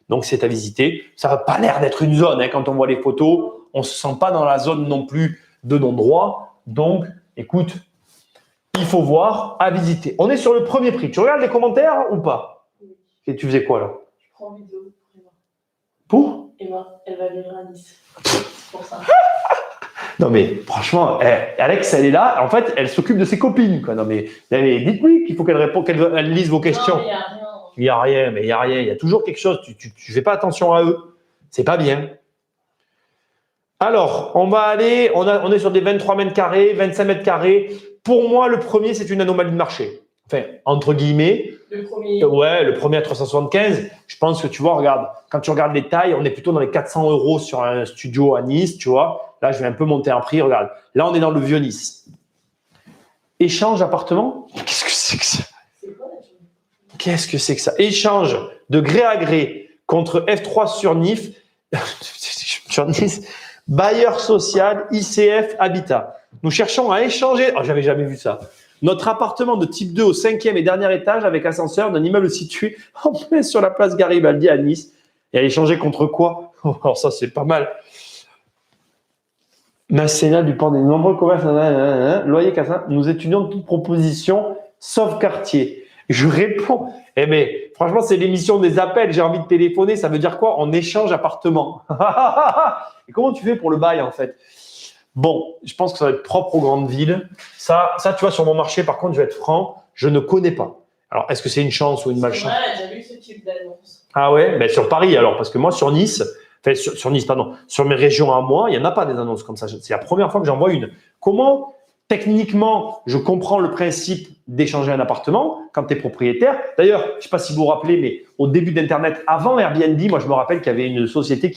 donc c'est à visiter. Ça n'a pas l'air d'être une zone, hein. Quand on voit les photos, on ne se sent pas dans la zone non plus de non-droit. Donc, écoute, il faut voir, à visiter. On est sur le premier prix. Tu regardes les commentaires ou pas? Et tu faisais quoi là? Je prends vidéo pour Emma. Pour Emma, elle va venir à Nice. C'est pour ça. Non mais franchement, Alex, elle est là. En fait, elle s'occupe de ses copines, quoi. Non mais dites-lui qu'il faut qu'elle réponde, qu'elle lise vos questions. Non, mais Il n'y a rien, mais il n'y a rien. Il y a toujours quelque chose. Tu fais pas attention à eux. C'est pas bien. Alors, on va aller. On est sur des 23 mètres carrés, 25 mètres carrés. Pour moi, le premier, c'est une anomalie de marché. Enfin, entre guillemets. Le premier. Ouais, le premier à 375. Je pense que tu vois, regarde, quand tu regardes les tailles, on est plutôt dans les 400 euros sur un studio à Nice, tu vois. Là, je vais un peu monter en prix. Regarde, là, on est dans le vieux Nice. Échange appartement. Qu'est-ce que c'est que ça? Qu'est-ce que c'est que ça? Échange de gré à gré contre F3 sur NIF, sur Nice, bailleur social, ICF, habitat. Nous cherchons à échanger, j'avais jamais vu ça, notre appartement de type 2 au 5e et dernier étage avec ascenseur d'un immeuble situé en plein sur la place Garibaldi à Nice. Et à échanger contre quoi? Alors ça, c'est pas mal. Masséna du port des nombreux commerces, loyer 400, nous étudions toute proposition sauf quartier. Je réponds, mais franchement, c'est l'émission des appels, j'ai envie de téléphoner, ça veut dire quoi? On échange appartement. Et comment tu fais pour le bail, en fait? Bon, je pense que ça va être propre aux grandes villes. Ça, tu vois, sur mon marché, par contre, je vais être franc, je ne connais pas. Alors, est-ce que c'est une chance ou une malchance? Ouais, j'ai vu ce type d'annonce. Ah ouais? Ben, sur Paris, alors, parce que moi, sur Nice, enfin, sur Nice, pardon, sur mes régions à moi, il n'y en a pas des annonces comme ça. C'est la première fois que j'en vois une. Comment, techniquement, je comprends le principe d'échanger un appartement quand tu es propriétaire. D'ailleurs, je ne sais pas si vous vous rappelez, mais au début d'Internet, avant Airbnb, moi, je me rappelle qu'il y avait une société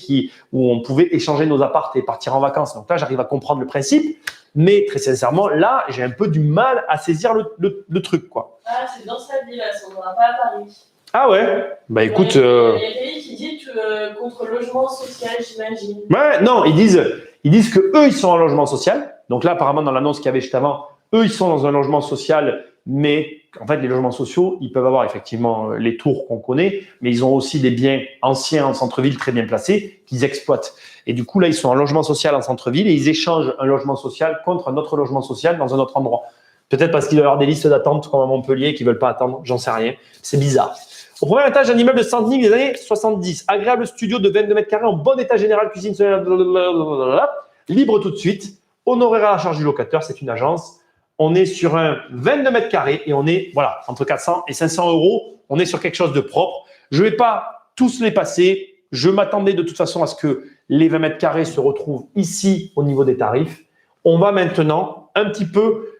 où on pouvait échanger nos apparts et partir en vacances. Donc là, j'arrive à comprendre le principe. Mais très sincèrement, là, j'ai un peu du mal à saisir le truc, quoi. Ah, c'est dans sa ville, on n'en a pas à Paris. Ah ouais? Bah écoute… Il y a quelqu'un qui dit que contre le logement social, j'imagine. Ouais, non, ils disent que eux, ils sont en logement social. Donc là, apparemment, dans l'annonce qu'il y avait juste avant, eux, ils sont dans un logement social, mais en fait, les logements sociaux, ils peuvent avoir effectivement les tours qu'on connaît, mais ils ont aussi des biens anciens en centre-ville très bien placés qu'ils exploitent. Et du coup, là, ils sont en logement social en centre-ville et ils échangent un logement social contre un autre logement social dans un autre endroit. Peut-être parce qu'il doit y avoir des listes d'attente comme à Montpellier qui ne veulent pas attendre, j'en sais rien. C'est bizarre. Au premier étage d'un immeuble de standing des années 70, agréable studio de 22 mètres carrés en bon état général, cuisine, libre tout de suite, honoraire à la charge du locataire, c'est une agence. On est sur un 22 mètres carrés et on est voilà, entre 400 et 500 euros. On est sur quelque chose de propre. Je ne vais pas tous les passer. Je m'attendais de toute façon à ce que les 20 mètres carrés se retrouvent ici au niveau des tarifs. On va maintenant un petit peu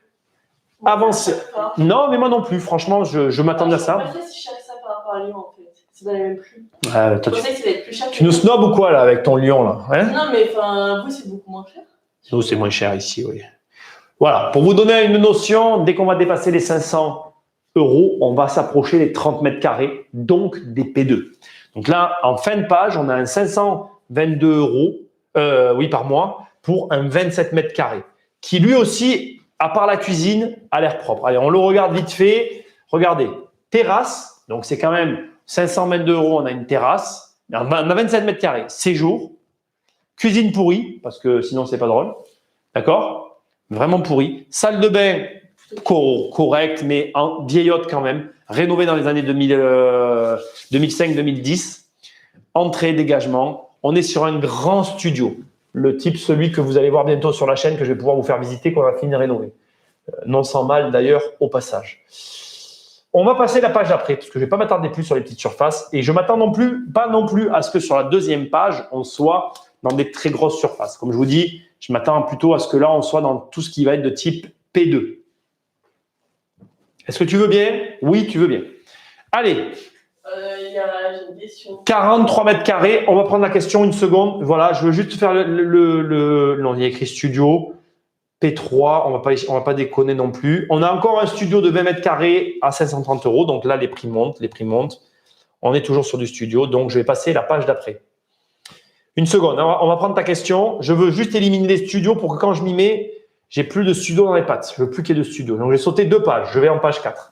avancer. Non, mais moi non plus. Franchement, je m'attendais à ça. Je ne sais pas si cher que ça par rapport à Lyon, en fait. C'est dans les mêmes prix. Toi, Je pensais que ça allait être plus cher. tu nous snobs ou quoi là avec ton Lyon là, hein? Non, mais vous, c'est beaucoup moins cher. Nous, c'est moins cher ici, oui. Voilà, pour vous donner une notion, dès qu'on va dépasser les 500 euros, on va s'approcher des 30 mètres carrés, donc des P2. Donc là, en fin de page, on a un 522 euros par mois pour un 27 mètres carrés, qui lui aussi, à part la cuisine, a l'air propre. Allez, on le regarde vite fait. Regardez, terrasse, donc c'est quand même 522 euros, on a une terrasse. On a 27 mètres carrés, séjour, cuisine pourrie, parce que sinon, c'est pas drôle. D'accord? Vraiment pourri. Salle de bain correcte, mais en vieillotte quand même. Rénovée dans les années 2005-2010. Entrée, dégagement. On est sur un grand studio. Le type, celui que vous allez voir bientôt sur la chaîne, que je vais pouvoir vous faire visiter, qu'on a fini de rénover. Non sans mal d'ailleurs au passage. On va passer la page d'après, parce que je ne vais pas m'attarder plus sur les petites surfaces. Et je ne m'attends pas non plus à ce que sur la deuxième page, on soit dans des très grosses surfaces. Comme je vous dis, je m'attends plutôt à ce que là, on soit dans tout ce qui va être de type P2. Est-ce que tu veux bien? Oui, tu veux bien. Allez. J'ai une question. 43 mètres carrés. On va prendre la question une seconde. Voilà, je veux juste faire non, il y a écrit studio. P3, on va pas déconner non plus. On a encore un studio de 20 mètres carrés à 530 euros. Donc là, les prix montent. On est toujours sur du studio. Donc, je vais passer la page d'après. Une seconde, on va prendre ta question. Je veux juste éliminer les studios pour que quand je m'y mets, j'ai plus de studios dans les pattes. Je veux plus qu'il y ait de studios. Donc, je vais sauter 2 pages. Je vais en page 4.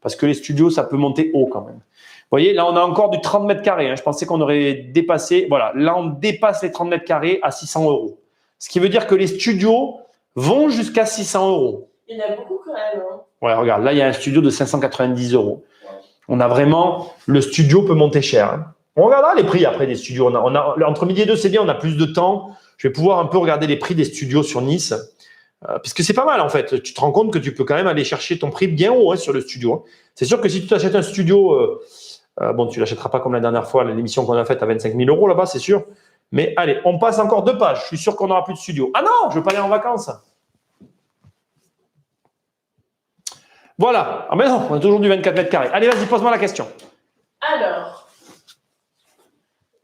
Parce que les studios, ça peut monter haut quand même. Vous voyez, là, on a encore du 30 mètres carrés. Je pensais qu'on aurait dépassé. Voilà, là, on dépasse les 30 mètres carrés à 600 euros. Ce qui veut dire que les studios vont jusqu'à 600 euros. Il y en a beaucoup quand même. Hein. Ouais, regarde, là, il y a un studio de 590 euros. On a vraiment… Le studio peut monter cher. Hein. On regardera les prix après des studios. On a, entre midi et deux, c'est bien, on a plus de temps. Je vais pouvoir un peu regarder les prix des studios sur Nice. Puisque c'est pas mal en fait. Tu te rends compte que tu peux quand même aller chercher ton prix bien haut sur le studio. Hein. C'est sûr que si tu t'achètes un studio, bon, tu ne l'achèteras pas comme la dernière fois, l'émission qu'on a faite à 25 000 euros là-bas, c'est sûr. Mais allez, on passe encore 2 pages. Je suis sûr qu'on n'aura plus de studio. Ah non, je ne veux pas aller en vacances. Voilà. Ah ben non, on a toujours du 24 mètres carrés. Allez, vas-y, pose-moi la question. Alors,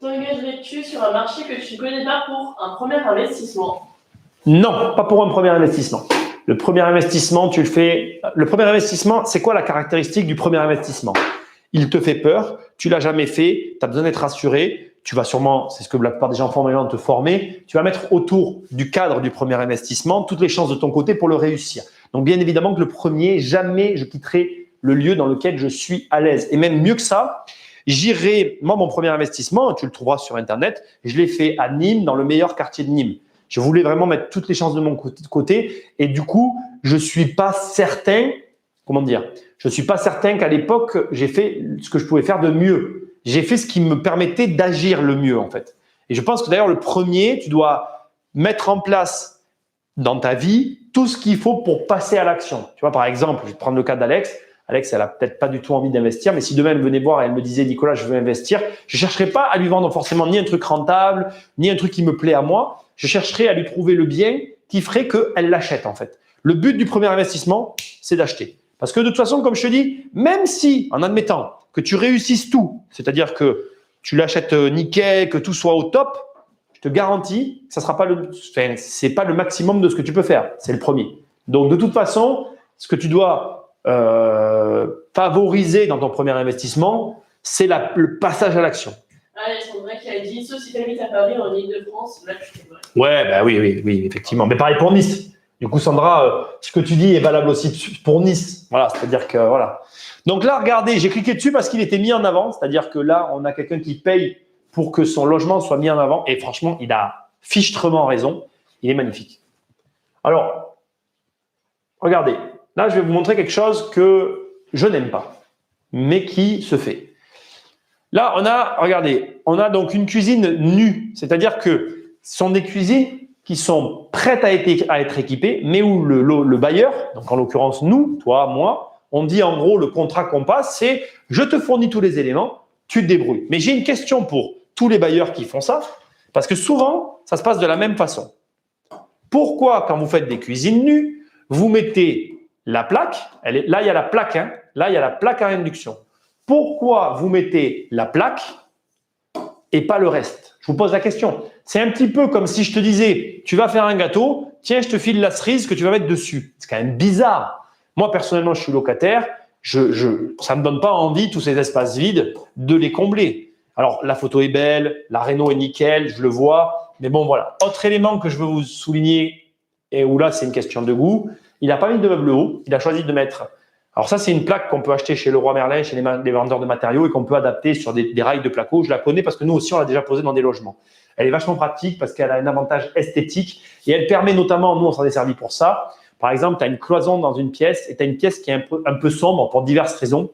t'engagerais-tu sur un marché que tu ne connais pas pour un premier investissement? Non, pas pour un premier investissement. Le premier investissement, tu le fais. Le premier investissement, c'est quoi la caractéristique du premier investissement? Il te fait peur, tu l'as jamais fait, tu as besoin d'être rassuré. Tu vas sûrement, c'est ce que la plupart des gens font maintenant, te former. Tu vas mettre autour du cadre du premier investissement toutes les chances de ton côté pour le réussir. Donc, bien évidemment que le premier, jamais je quitterai le lieu dans lequel je suis à l'aise. Et même mieux que ça, j'irai, moi, mon premier investissement, tu le trouveras sur Internet, je l'ai fait à Nîmes, dans le meilleur quartier de Nîmes. Je voulais vraiment mettre toutes les chances de mon côté. Et du coup, je suis pas certain, comment dire, je suis pas certain qu'à l'époque, j'ai fait ce que je pouvais faire de mieux. J'ai fait ce qui me permettait d'agir le mieux, en fait. Et je pense que d'ailleurs, le premier, tu dois mettre en place dans ta vie tout ce qu'il faut pour passer à l'action. Tu vois, par exemple, je vais te prendre le cas d'Alex. Alex, elle a peut-être pas du tout envie d'investir, mais si demain elle venait voir et elle me disait, Nicolas, je veux investir, je chercherai pas à lui vendre forcément ni un truc rentable, ni un truc qui me plaît à moi. Je chercherai à lui trouver le bien qui ferait qu'elle l'achète, en fait. Le but du premier investissement, c'est d'acheter. Parce que de toute façon, comme je te dis, même si, en admettant que tu réussisses tout, c'est-à-dire que tu l'achètes nickel, que tout soit au top, je te garantis que ça sera pas c'est pas le maximum de ce que tu peux faire. C'est le premier. Donc, de toute façon, ce que tu dois favoriser dans ton premier investissement, c'est le passage à l'action. Ah, c'est vrai qu'il a dit, sauf si tu habites à Paris, en Ile-de-France, là, tu fais vrai. Ouais, bah oui, effectivement. Mais pareil pour Nice. Du coup, Sandra, ce que tu dis est valable aussi pour Nice. Voilà, c'est-à-dire que voilà. Donc là, regardez, j'ai cliqué dessus parce qu'il était mis en avant, c'est-à-dire que là, on a quelqu'un qui paye pour que son logement soit mis en avant. Et franchement, il a fichtrement raison. Il est magnifique. Alors, regardez, là, je vais vous montrer quelque chose que je n'aime pas, mais qui se fait. Là, regardez, on a donc une cuisine nue, c'est-à-dire que ce sont des cuisines qui sont prêtes à être équipées, mais où le bailleur, donc en l'occurrence nous, toi, moi, on dit en gros le contrat qu'on passe, c'est je te fournis tous les éléments, tu te débrouilles. Mais j'ai une question pour tous les bailleurs qui font ça, parce que souvent, ça se passe de la même façon. Pourquoi, quand vous faites des cuisines nues, vous mettez la plaque, là il y a la plaque, hein, là il y a la plaque à induction. Pourquoi vous mettez la plaque et pas le reste? Je vous pose la question. C'est un petit peu comme si je te disais, tu vas faire un gâteau, tiens, je te file la cerise que tu vas mettre dessus. C'est quand même bizarre. Moi, personnellement, je suis locataire, ça ne me donne pas envie, tous ces espaces vides, de les combler. Alors, la photo est belle, la réno est nickel, je le vois, mais bon, voilà. Autre élément que je veux vous souligner, et où là, c'est une question de goût, il n'a pas mis de meuble haut, il a choisi de mettre… Alors ça, c'est une plaque qu'on peut acheter chez Leroy Merlin, chez les vendeurs de matériaux et qu'on peut adapter sur des rails de placo. Je la connais parce que nous aussi, on l'a déjà posée dans des logements. Elle est vachement pratique parce qu'elle a un avantage esthétique et elle permet notamment, nous, on s'en est servi pour ça. Par exemple, tu as une cloison dans une pièce et tu as une pièce qui est un peu sombre pour diverses raisons.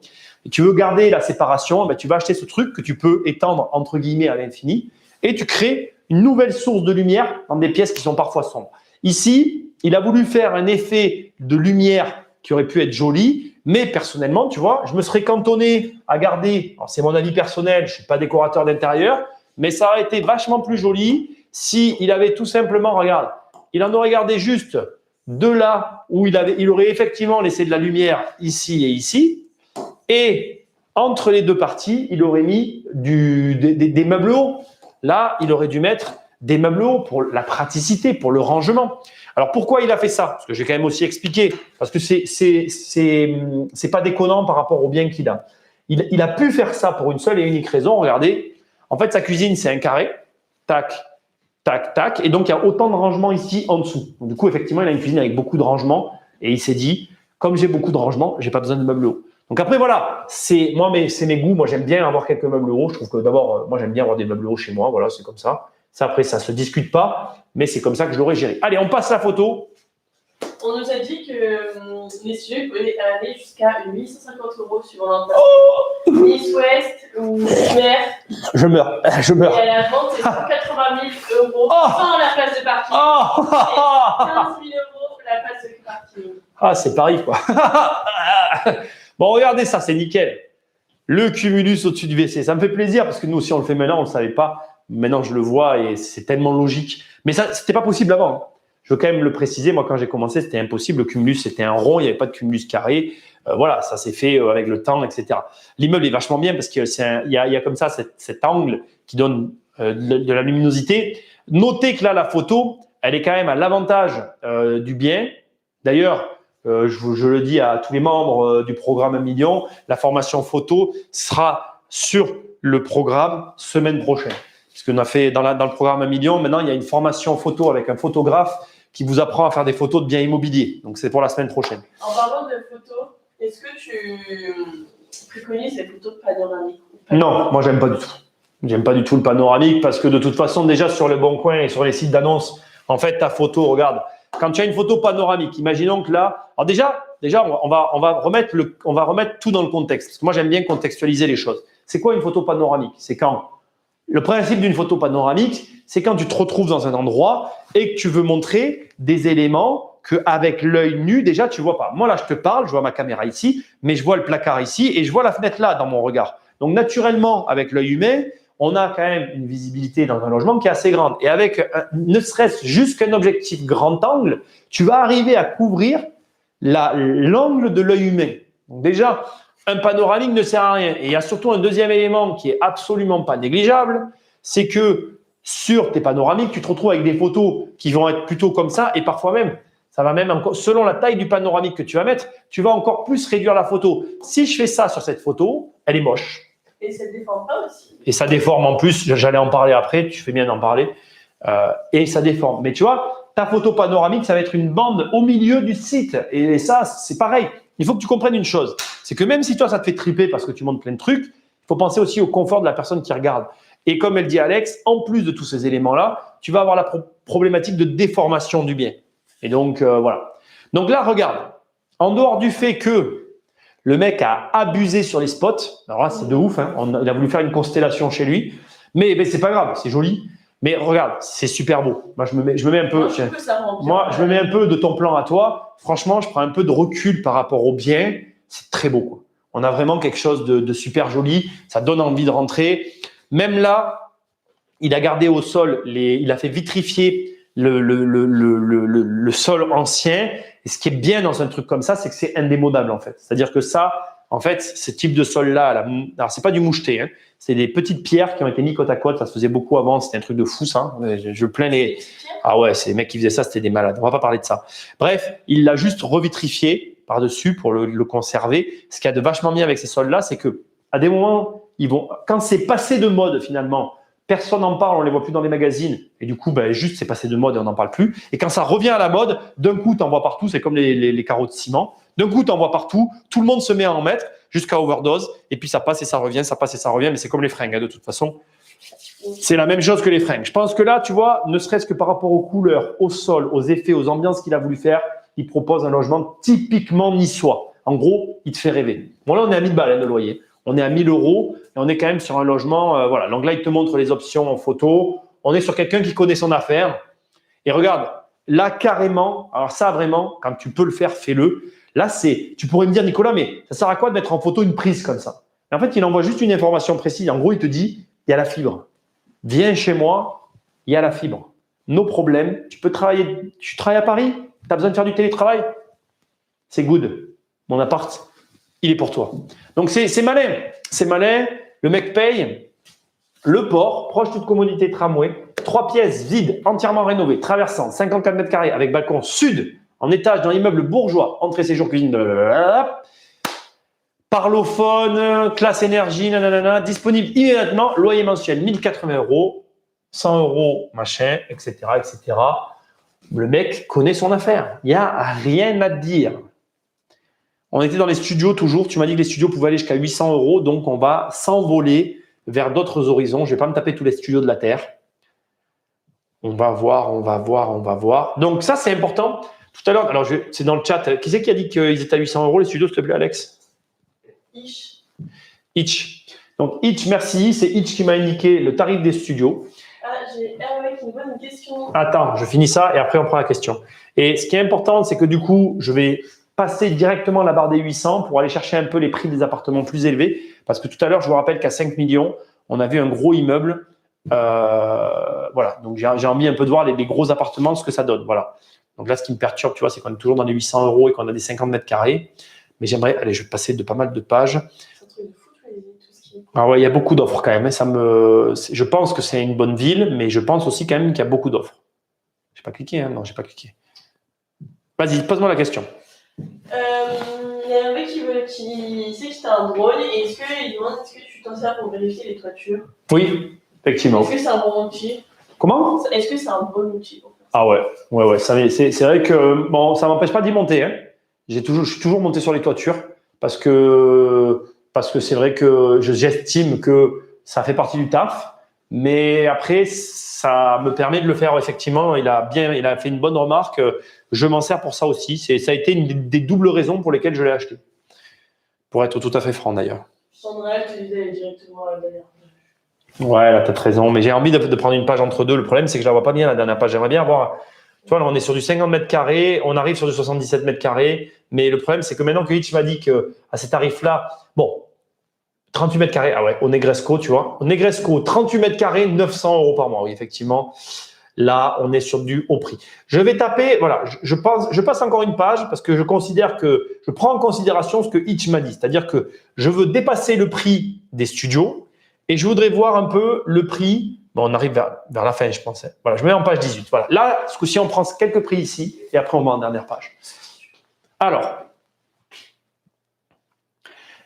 Et tu veux garder la séparation, ben, tu vas acheter ce truc que tu peux étendre entre guillemets à l'infini et tu crées une nouvelle source de lumière dans des pièces qui sont parfois sombres. Ici, il a voulu faire un effet de lumière qui aurait pu être joli, mais personnellement, tu vois, je me serais cantonné à garder, c'est mon avis personnel, je ne suis pas décorateur d'intérieur, mais ça aurait été vachement plus joli s'il avait tout simplement, regarde, il en aurait gardé juste de là où il aurait effectivement laissé de la lumière ici et ici, et entre les deux parties, il aurait mis des meubles hauts. Là, il aurait dû mettre des meubles hauts pour la praticité, pour le rangement. Alors, pourquoi il a fait ça? Parce que j'ai quand même aussi expliqué, parce que c'est pas déconnant par rapport au bien qu'il a. Il a pu faire ça pour une seule et unique raison. Regardez, en fait, sa cuisine, c'est un carré. Tac, tac, tac. Et donc, il y a autant de rangements ici en dessous. Donc, du coup, effectivement, il a une cuisine avec beaucoup de rangements. Et il s'est dit, comme j'ai beaucoup de rangements, j'ai pas besoin de meubles hauts. Donc après, voilà, c'est mes goûts. Moi, j'aime bien avoir quelques meubles hauts. Je trouve que d'abord, moi, j'aime bien avoir des meubles hauts chez moi. Voilà, c'est comme ça. Ça, après, ça se discute pas, mais c'est comme ça que je l'aurais géré. Allez, on passe la photo. On nous a dit que les studios pouvaient aller jusqu'à 850 € suivant l'emploi. Nice Ouest ou Mer. Je meurs. Et à la vente, c'est 180 000 € sans la place de parking. Et 15 000 € la place de parking. Ah, c'est Paris, quoi. Bon, regardez ça, c'est nickel. Le cumulus au-dessus du WC. Ça me fait plaisir parce que nous aussi, on le fait maintenant, on ne le savait pas. Maintenant, je le vois et c'est tellement logique. Mais ça, c'était pas possible avant. Je veux quand même le préciser. Moi, quand j'ai commencé, c'était impossible. Le cumulus, c'était un rond. Il n'y avait pas de cumulus carré. Voilà, ça s'est fait avec le temps, etc. L'immeuble est vachement bien parce qu'il y a comme ça cet angle qui donne de la luminosité. Notez que là, la photo, elle est quand même à l'avantage du bien. D'ailleurs, je le dis à tous les membres du programme 1 million, la formation photo sera sur le programme semaine prochaine. Parce qu'on a fait dans le programme 1 million, maintenant, il y a une formation photo avec un photographe qui vous apprend à faire des photos de biens immobiliers. Donc, c'est pour la semaine prochaine. En parlant de photos, est-ce que tu préconises les photos panoramiques? Non, moi, j'aime pas du tout. J'aime pas du tout le panoramique parce que de toute façon, déjà sur le Bon Coin et sur les sites d'annonces, en fait, ta photo, regarde, quand tu as une photo panoramique, imaginons que là… Alors déjà on va remettre tout dans le contexte. Parce que moi, j'aime bien contextualiser les choses. C'est quoi une photo panoramique? C'est quand… Le principe d'une photo panoramique, c'est quand tu te retrouves dans un endroit et que tu veux montrer des éléments qu'avec l'œil nu, déjà, tu ne vois pas. Moi, là, je te parle, je vois ma caméra ici, mais je vois le placard ici et je vois la fenêtre là dans mon regard. Donc, naturellement, avec l'œil humain, on a quand même une visibilité dans un logement qui est assez grande. Et avec ne serait-ce juste qu'un objectif grand angle, tu vas arriver à couvrir l'angle de l'œil humain. Donc déjà, un panoramique ne sert à rien. Et il y a surtout un deuxième élément qui est absolument pas négligeable, c'est que sur tes panoramiques, tu te retrouves avec des photos qui vont être plutôt comme ça et parfois même, ça va même encore, selon la taille du panoramique que tu vas mettre, tu vas encore plus réduire la photo. Si je fais ça sur cette photo, elle est moche. Et ça ne déforme pas aussi. Et ça déforme en plus, j'allais en parler après, tu fais bien d'en parler, et ça déforme. Mais tu vois, ta photo panoramique, ça va être une bande au milieu du site. Et ça, c'est pareil. Il faut que tu comprennes une chose. C'est que même si toi, ça te fait triper parce que tu montes plein de trucs, il faut penser aussi au confort de la personne qui regarde. Et comme elle dit Alex, en plus de tous ces éléments-là, tu vas avoir la problématique de déformation du bien. Et donc, voilà. Donc là, regarde. En dehors du fait que le mec a abusé sur les spots, alors là, c'est de ouf. Hein. Il a voulu faire une constellation chez lui. Mais c'est pas grave, c'est joli. Mais regarde, c'est super beau. Moi, je me mets un peu. Je me mets un peu de ton plan à toi. Franchement, je prends un peu de recul par rapport au bien. C'est très beau, quoi. On a vraiment quelque chose de super joli. Ça donne envie de rentrer. Même là, il a gardé au sol, il a fait vitrifier le sol ancien. Et ce qui est bien dans un truc comme ça, c'est que c'est indémodable, en fait. C'est-à-dire que ça, en fait, ce type de sol-là, alors c'est pas du moucheté, hein. C'est des petites pierres qui ont été mis côte à côte. Ça se faisait beaucoup avant. C'était un truc de fou, ça. Je plains les. Ah ouais, c'est les mecs qui faisaient ça, c'était des malades. On va pas parler de ça. Bref, il l'a juste revitrifié par-dessus pour le conserver. Ce qu'il y a de vachement bien avec ces sols-là, c'est que à des moments, quand c'est passé de mode finalement, personne n'en parle, on les voit plus dans les magazines. Et du coup, juste c'est passé de mode et on n'en parle plus. Et quand ça revient à la mode, d'un coup, tu en vois partout. C'est comme les carreaux de ciment. D'un coup, tu en vois partout. Tout le monde se met à en mettre jusqu'à overdose. Et puis, ça passe et ça revient, ça passe et ça revient. Mais c'est comme les fringues, hein, de toute façon. C'est la même chose que les fringues. Je pense que là, tu vois, ne serait-ce que par rapport aux couleurs, au sol, aux effets, aux ambiances qu'il a voulu faire, il propose un logement typiquement niçois. En gros, il te fait rêver. Bon, là, on est à 1000 balles hein, de loyer. On est à 1000 € et on est quand même sur un logement. Voilà, donc là, il te montre les options en photo. On est sur quelqu'un qui connaît son affaire. Et regarde, là, carrément, alors ça, vraiment, quand tu peux le faire, fais-le. Là, tu pourrais me dire, Nicolas, mais ça sert à quoi de mettre en photo une prise comme ça? Et en fait, il envoie juste une information précise. En gros, il te dit, il y a la fibre. Viens chez moi, il y a la fibre. Nos problèmes, tu peux travailler. Tu travailles à Paris? Tu as besoin de faire du télétravail? C'est good. Mon appart, il est pour toi. Donc, c'est malin. C'est malin. Le mec paye. Le port, proche toute commodité tramway. 3 pièces vides, entièrement rénovées, traversant 54 mètres carrés avec balcon sud en étage dans l'immeuble bourgeois. Entrée, séjour, cuisine. Parlophone, classe énergie, nanana, disponible immédiatement. Loyer mensuel 1080 €, 100 €, machin, etc., etc. Le mec connaît son affaire. Il n'y a rien à dire. On était dans les studios toujours. Tu m'as dit que les studios pouvaient aller jusqu'à 800 €. Donc, on va s'envoler vers d'autres horizons. Je ne vais pas me taper tous les studios de la Terre. On va voir, on va voir, on va voir. Donc, ça, c'est important. Tout à l'heure, alors c'est dans le chat. Qui c'est qui a dit qu'ils étaient à 800 € les studios, s'il te plaît, Alex? Itch. Donc, Itch, merci. C'est Itch qui m'a indiqué le tarif des studios. Ah, j'ai Hervé qui me pose une question. Attends, je finis ça et après on prend la question. Et ce qui est important, c'est que du coup, je vais passer directement la barre des 800 pour aller chercher un peu les prix des appartements plus élevés. Parce que tout à l'heure, je vous rappelle qu'à 5 millions, on a vu un gros immeuble. Voilà. Donc, j'ai envie un peu de voir les gros appartements, ce que ça donne. Voilà. Donc là, ce qui me perturbe, tu vois, c'est qu'on est toujours dans les 800 € et qu'on a des 50 mètres carrés. Mais j'aimerais, allez, je vais passer de pas mal de pages. Ah ouais, il y a beaucoup d'offres quand même. Je pense que c'est une bonne ville, mais je pense aussi quand même qu'il y a beaucoup d'offres. J'ai pas cliqué, hein? Non, j'ai pas cliqué. Vas-y, pose-moi la question. Il y a un mec qui sait que tu as un drone et il demande est-ce que tu t'en sers pour vérifier les toitures? Oui, effectivement. Est-ce que c'est un bon outil? Comment? Est-ce que c'est un bon outil pour faire ça? Ah ouais. C'est vrai que bon, ça m'empêche pas d'y monter. Hein. Je suis toujours monté sur les toitures parce que c'est vrai que j'estime que ça fait partie du taf. Mais après, ça me permet de le faire effectivement. Il a fait une bonne remarque. Je m'en sers pour ça aussi. Ça a été une des doubles raisons pour lesquelles je l'ai acheté. Pour être tout à fait franc d'ailleurs. Sandra, tu disais directement d'ailleurs. Ouais, là, tu as raison. Mais j'ai envie de prendre une page entre deux. Le problème, c'est que je la vois pas bien, la dernière page. J'aimerais bien avoir. Tu vois, là, on est sur du 50 mètres carrés. On arrive sur du 77 mètres carrés. Mais le problème, c'est que maintenant que Hitch m'a dit qu'à ces tarifs-là, bon, 38 mètres carrés. Ah ouais, au Negresco, tu vois. Au Negresco, 38 mètres carrés, 900 € par mois. Oui, effectivement. Là, on est sur du haut prix. Je vais taper, voilà, je passe encore une page parce que je prends en considération ce que Hitch m'a dit. C'est-à-dire que je veux dépasser le prix des studios et je voudrais voir un peu le prix. Bon, on arrive vers la fin, je pensais. Voilà, je mets en page 18. Voilà. Là, ce coup-ci, on prend quelques prix ici et après, on va en dernière page. Alors,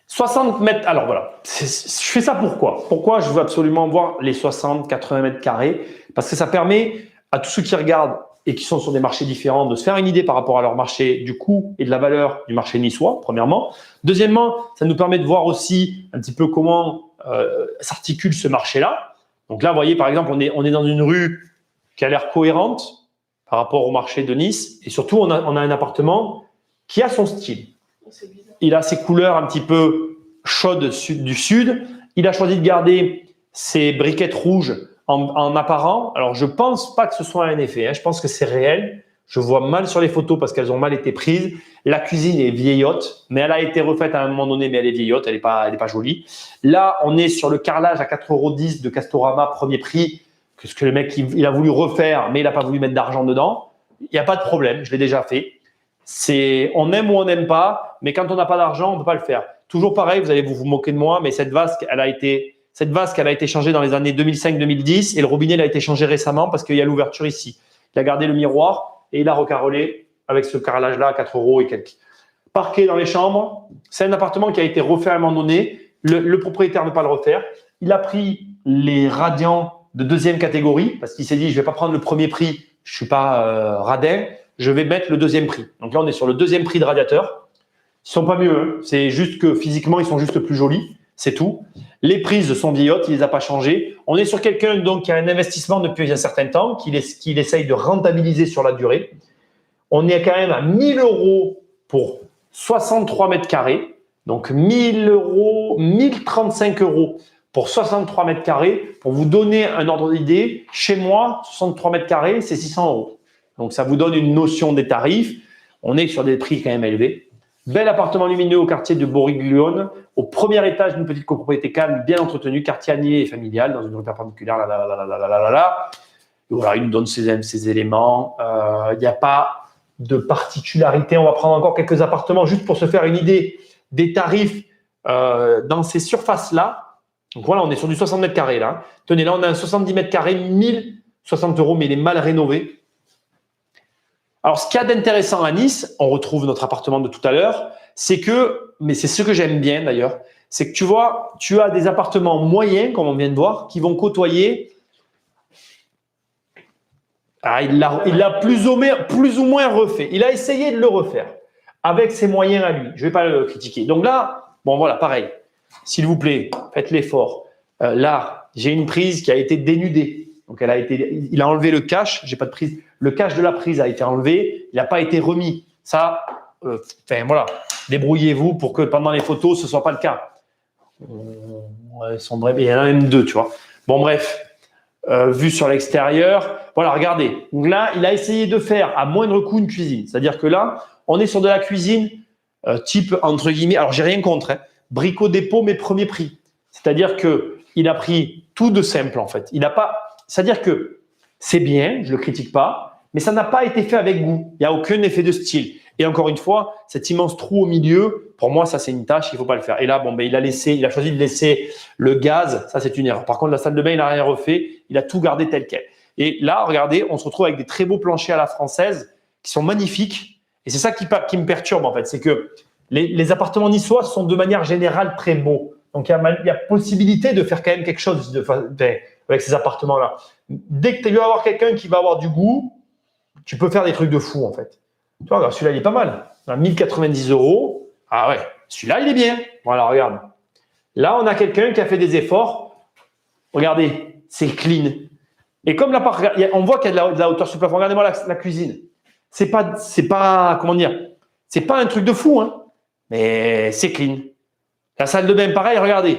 60 mètres. Alors, voilà. Je fais ça pourquoi? Pourquoi je veux absolument voir les 60, 80 mètres carrés? Parce que ça permet à tous ceux qui regardent et qui sont sur des marchés différents, de se faire une idée par rapport à leur marché, du coût et de la valeur du marché niçois, premièrement. Deuxièmement, ça nous permet de voir aussi un petit peu comment s'articule ce marché-là. Donc là, vous voyez, par exemple, on est dans une rue qui a l'air cohérente par rapport au marché de Nice. Et surtout, on a un appartement qui a son style. Il a ses couleurs un petit peu chaudes du sud. Il a choisi de garder ses briquettes rouges en apparent. Alors, je pense pas que ce soit un effet. Hein. Je pense que c'est réel. Je vois mal sur les photos parce qu'elles ont mal été prises. La cuisine est vieillotte, mais elle a été refaite à un moment donné, mais elle est vieillotte, elle est pas jolie. Là, on est sur le carrelage à 4,10 € de Castorama, premier prix, que ce que le mec il a voulu refaire, mais il n'a pas voulu mettre d'argent dedans. Il n'y a pas de problème, je l'ai déjà fait. On aime ou on n'aime pas, mais quand on n'a pas d'argent, on ne peut pas le faire. Toujours pareil, vous allez vous moquer de moi, mais cette vasque, elle a été changée dans les années 2005-2010 et le robinet, il a été changé récemment parce qu'il y a l'ouverture ici. Il a gardé le miroir et il a recarrelé avec ce carrelage-là à 4 € et quelques. Parquet dans les chambres. C'est un appartement qui a été refait à un moment donné. Le propriétaire ne veut pas le refaire. Il a pris les radiants de deuxième catégorie parce qu'il s'est dit, je ne vais pas prendre le premier prix, je ne suis pas radin, je vais mettre le deuxième prix. Donc là, on est sur le deuxième prix de radiateur. Ils ne sont pas mieux, hein. C'est juste que physiquement, ils sont juste plus jolis. C'est tout. Les prises sont vieillottes, il ne les a pas changées. On est sur quelqu'un donc qui a un investissement depuis un certain temps, qu'il essaye de rentabiliser sur la durée. On est quand même à 1 000 € pour 63 mètres carrés. Donc 1 000 €, 1 035 € pour 63 mètres carrés. Pour vous donner un ordre d'idée, chez moi, 63 mètres carrés, c'est 600 €. Donc ça vous donne une notion des tarifs. On est sur des prix quand même élevés. Bel appartement lumineux au quartier de Boriglione, au premier étage d'une petite copropriété calme, bien entretenue, quartier anier et familial, dans une rue perpendiculaire. Et voilà, il nous donne ces éléments. Il n'y a pas de particularité. On va prendre encore quelques appartements juste pour se faire une idée des tarifs dans ces surfaces-là. Donc voilà, on est sur du 60 mètres carrés là. Tenez, là, on a un 70 mètres carrés, 1 060 €, mais il est mal rénové. Alors, ce qu'il y a d'intéressant à Nice, on retrouve notre appartement de tout à l'heure, c'est que, mais c'est ce que j'aime bien d'ailleurs, c'est que tu vois, tu as des appartements moyens, comme on vient de voir, qui vont côtoyer. Ah, il l'a plus ou moins refait. Il a essayé de le refaire avec ses moyens à lui. Je ne vais pas le critiquer. Donc là, bon voilà, pareil. S'il vous plaît, faites l'effort. Là, j'ai une prise qui a été dénudée. Donc, il a enlevé le cache. J'ai pas de prise. Le cache de la prise a été enlevé. Il n'a pas été remis. Ça, voilà. Débrouillez-vous pour que pendant les photos, ce soit pas le cas. Elles sont brèves. Il y en a même 2, tu vois. Bon, bref. Vu sur l'extérieur. Voilà, regardez. Donc là, il a essayé de faire à moindre coût une cuisine. C'est-à-dire que là, on est sur de la cuisine type, entre guillemets, alors j'ai rien contre, hein, Brico Dépôt, mais premier prix. C'est-à-dire qu'il a pris tout de simple, en fait. C'est-à-dire que c'est bien, je ne le critique pas, mais ça n'a pas été fait avec goût. Il n'y a aucun effet de style. Et encore une fois, cet immense trou au milieu, pour moi, ça, c'est une tâche, il ne faut pas le faire. Et là, bon, il a choisi de laisser le gaz, ça, c'est une erreur. Par contre, la salle de bain, il n'a rien refait, il a tout gardé tel quel. Et là, regardez, on se retrouve avec des très beaux planchers à la française qui sont magnifiques. Et c'est ça qui me perturbe, en fait. C'est que les appartements niçois sont de manière générale très beaux. Donc, il y a possibilité de faire quand même quelque chose avec ces appartements-là. Dès que tu vas avoir quelqu'un qui va avoir du goût, tu peux faire des trucs de fou, en fait. Tu vois, celui-là, il est pas mal. À 1 090 €. Ah ouais, celui-là, il est bien. Voilà, regarde. Là, on a quelqu'un qui a fait des efforts. Regardez, c'est clean. Et comme on voit qu'il y a de la hauteur sur le plafond. Regardez-moi la cuisine. C'est pas, comment dire, c'est pas un truc de fou, hein, mais c'est clean. La salle de bain, pareil, regardez,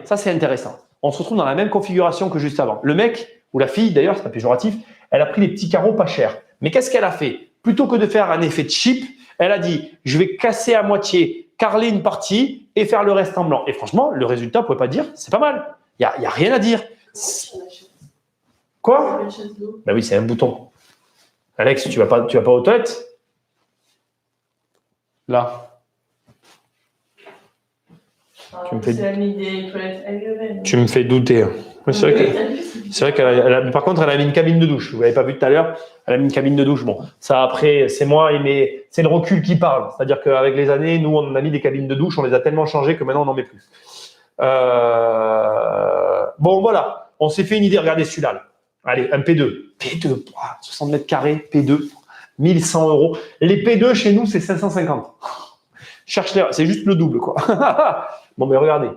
ça c'est intéressant. On se retrouve dans la même configuration que juste avant. Le mec, ou la fille d'ailleurs, c'est pas péjoratif, elle a pris les petits carreaux pas chers. Mais qu'est-ce qu'elle a fait? Plutôt que de faire un effet cheap, elle a dit, je vais casser à moitié, carreler une partie et faire le reste en blanc. Et franchement, le résultat, vous pouvez pas dire, c'est pas mal. Il y a rien à dire. Quoi? Ben oui, c'est un bouton. Alex, tu vas pas aux toilettes? Là. Tu me fais douter. Oui, c'est vrai qu'elle par contre, elle a mis une cabine de douche. Vous l'avez pas vu tout à l'heure. Elle a mis une cabine de douche. Bon, ça après, c'est moi, mais c'est le recul qui parle. C'est-à-dire qu'avec les années, nous, on a mis des cabines de douche. On les a tellement changées que maintenant, on n'en met plus. Bon, voilà. On s'est fait une idée. Regardez celui-là. Allez, un P2. P2, 60 mètres carrés, P2, 1100 €. Les P2 chez nous, c'est 550. Cherche-les, c'est juste le double, quoi. Bon, mais regardez.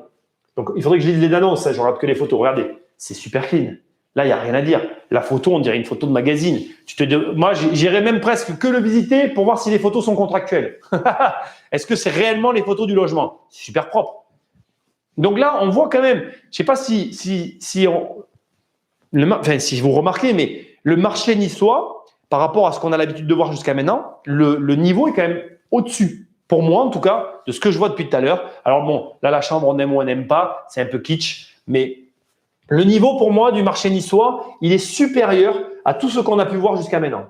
Donc, il faudrait que je lise les annonces, hein, je regarde que les photos. Regardez, c'est super clean. Là, il n'y a rien à dire. La photo, on dirait une photo de magazine. Moi, j'irais même presque que le visiter pour voir si les photos sont contractuelles. Est-ce que c'est réellement les photos du logement? C'est super propre. Donc là, on voit quand même, je ne sais pas si vous remarquez, mais le marché niçois, par rapport à ce qu'on a l'habitude de voir jusqu'à maintenant, le niveau est quand même au-dessus. Pour moi, en tout cas, de ce que je vois depuis tout à l'heure. Alors bon, là, la chambre, on aime ou on n'aime pas, c'est un peu kitsch, mais le niveau pour moi du marché niçois, il est supérieur à tout ce qu'on a pu voir jusqu'à maintenant.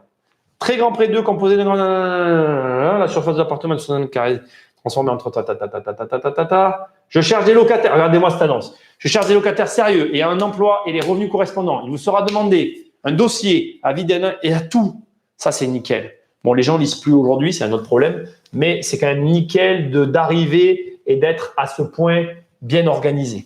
Très grand près 2, composé de la surface de l'appartement de 60 carrés transformée entre Je cherche des locataires. Regardez-moi cette annonce. Je cherche des locataires sérieux et à un emploi et les revenus correspondants. Il vous sera demandé un dossier à vide et à tout. Ça, c'est nickel. Bon, les gens lisent plus aujourd'hui, c'est un autre problème, mais c'est quand même nickel d'arriver et d'être à ce point bien organisé.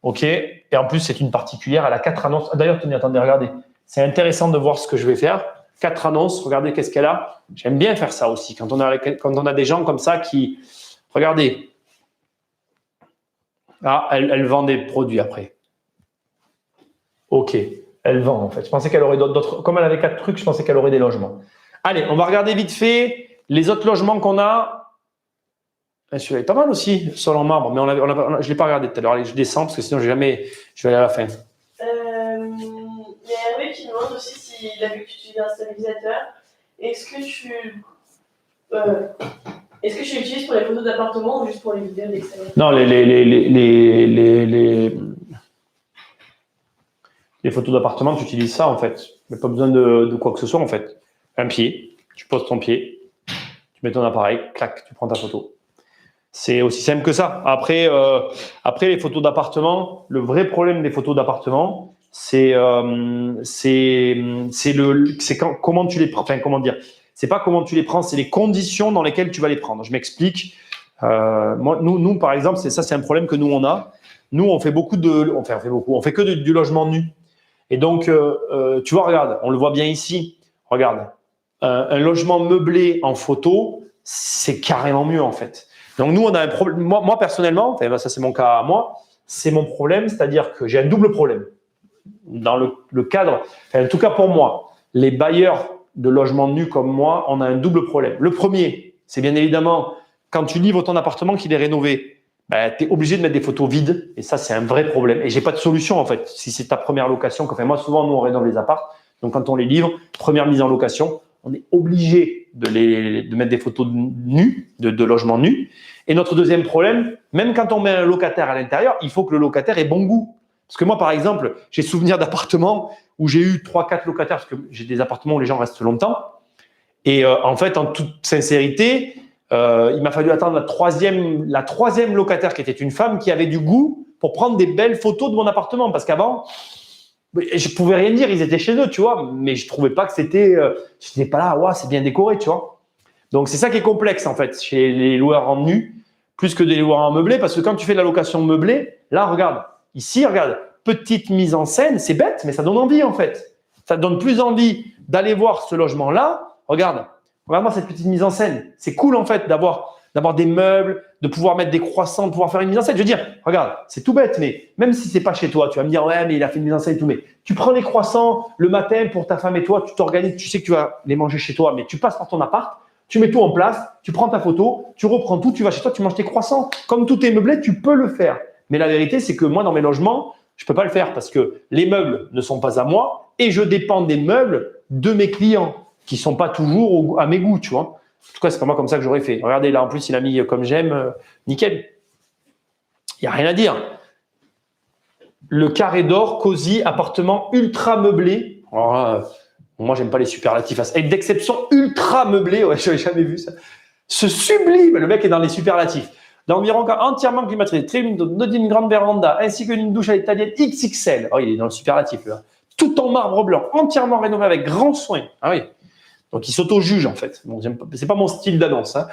OK? Et en plus, c'est une particulière. Elle a 4 annonces. D'ailleurs, tenez, attendez, regardez. C'est intéressant de voir ce que je vais faire. 4 annonces. Regardez qu'est-ce qu'elle a. J'aime bien faire ça aussi. Quand on a des gens comme ça qui… Regardez. Ah, elle vend des produits après. OK. Elle vend, en fait. Je pensais qu'elle aurait d'autres… Comme elle avait 4 trucs, je pensais qu'elle aurait des logements. Allez, on va regarder vite fait les autres logements qu'on a. Celui-là est pas mal aussi, sol en marbre, mais je ne l'ai pas regardé tout à l'heure. Allez, je descends parce que sinon je vais aller à la fin. Il y a Hervé qui demande aussi s'il a vu que tu utilises un stabilisateur. Est-ce que tu l'utilises pour les photos d'appartement ou juste pour les vidéos d'extérieur? Non, les photos d'appartement, tu utilises ça en fait. Il n'y a pas besoin de quoi que ce soit en fait. Un pied, tu poses ton pied, tu mets ton appareil, clac, tu prends ta photo. C'est aussi simple que ça. Après, les photos d'appartement, le vrai problème des photos d'appartement, c'est comment tu les prends. Enfin, comment dire? C'est pas comment tu les prends, c'est les conditions dans lesquelles tu vas les prendre. Je m'explique. Nous, par exemple, c'est un problème que nous on a. Nous, on fait beaucoup on fait que du logement nu. Et donc, tu vois, regarde, on le voit bien ici. Regarde, un logement meublé en photo, c'est carrément mieux en fait. Donc nous, on a un problème. Moi personnellement, ça c'est mon cas à moi, c'est mon problème, c'est-à-dire que j'ai un double problème. Dans le cadre, en tout cas pour moi, les bailleurs de logements nus comme moi, on a un double problème. Le premier, c'est bien évidemment, quand tu livres ton appartement qu'il est rénové, tu es obligé de mettre des photos vides, et ça c'est un vrai problème. Et j'ai pas de solution en fait, si c'est ta première location. Moi souvent, nous on rénove les apparts, donc quand on les livre, première mise en location, on est obligé de mettre des photos nues, de logements nus. Et notre deuxième problème, même quand on met un locataire à l'intérieur, il faut que le locataire ait bon goût. Parce que moi, par exemple, j'ai souvenir d'appartements où j'ai eu 3-4 locataires, parce que j'ai des appartements où les gens restent longtemps. Et en fait, en toute sincérité, il m'a fallu attendre la troisième locataire, qui était une femme qui avait du goût pour prendre des belles photos de mon appartement. Parce qu'avant, je pouvais rien dire, ils étaient chez eux, tu vois, mais je trouvais pas que c'était… je n'étais pas là, ouais, c'est bien décoré, tu vois. Donc, c'est ça qui est complexe, en fait, chez les loueurs en nu, plus que des loueurs en meublé, parce que quand tu fais de la location meublée, là, regarde, ici, regarde, petite mise en scène, c'est bête, mais ça donne envie, en fait. Ça donne plus envie d'aller voir ce logement-là. Regarde-moi cette petite mise en scène. C'est cool, en fait, d'avoir des meubles, de pouvoir mettre des croissants, de pouvoir faire une mise en scène. Je veux dire, regarde, c'est tout bête, mais même si c'est pas chez toi, tu vas me dire, ouais, mais il a fait une mise en scène et tout, mais tu prends les croissants le matin pour ta femme et toi, tu t'organises, tu sais que tu vas les manger chez toi, mais tu passes par ton appart, tu mets tout en place, tu prends ta photo, tu reprends tout, tu vas chez toi, tu manges tes croissants. Comme tout est meublé, tu peux le faire. Mais la vérité, c'est que moi, dans mes logements, je peux pas le faire parce que les meubles ne sont pas à moi et je dépends des meubles de mes clients qui sont pas toujours à mes goûts, tu vois. En tout cas, c'est pas moi comme ça que j'aurais fait. Regardez, là, en plus, il a mis comme j'aime, nickel. Il n'y a rien à dire. Le carré d'or, cosy, appartement ultra meublé. Alors là, moi, j'aime pas les superlatifs. Avec d'exception ultra meublé, ouais, je n'avais jamais vu ça. Ce sublime, le mec est dans les superlatifs. D'environ entièrement climatisé, d'une grande véranda, ainsi qu'une douche à l'italienne XXL. Oh, il est dans le superlatif, là. Tout en marbre blanc, entièrement rénové avec grand soin. Ah oui. Donc, il s'auto-juge, en fait. Bon, c'est pas mon style d'annonce. Hein.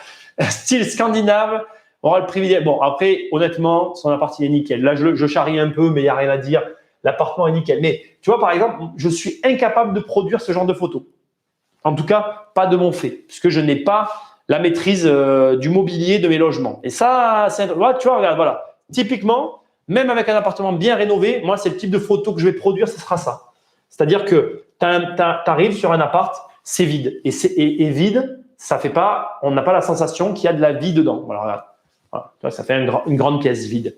Style scandinave, aura le privilège. Bon, après, honnêtement, son appart, il est nickel. Là, je charrie un peu, mais il n'y a rien à dire. L'appartement est nickel. Mais tu vois, par exemple, je suis incapable de produire ce genre de photos. En tout cas, pas de mon fait, puisque je n'ai pas la maîtrise du mobilier de mes logements. Et ça, tu vois, regarde, voilà. Typiquement, même avec un appartement bien rénové, moi, c'est le type de photo que je vais produire, ce sera ça. C'est-à-dire que tu arrives sur un appart, c'est vide. Et vide, ça fait pas, on n'a pas la sensation qu'il y a de la vie dedans. Voilà, regarde. Voilà. Tu vois, ça fait une grande pièce vide.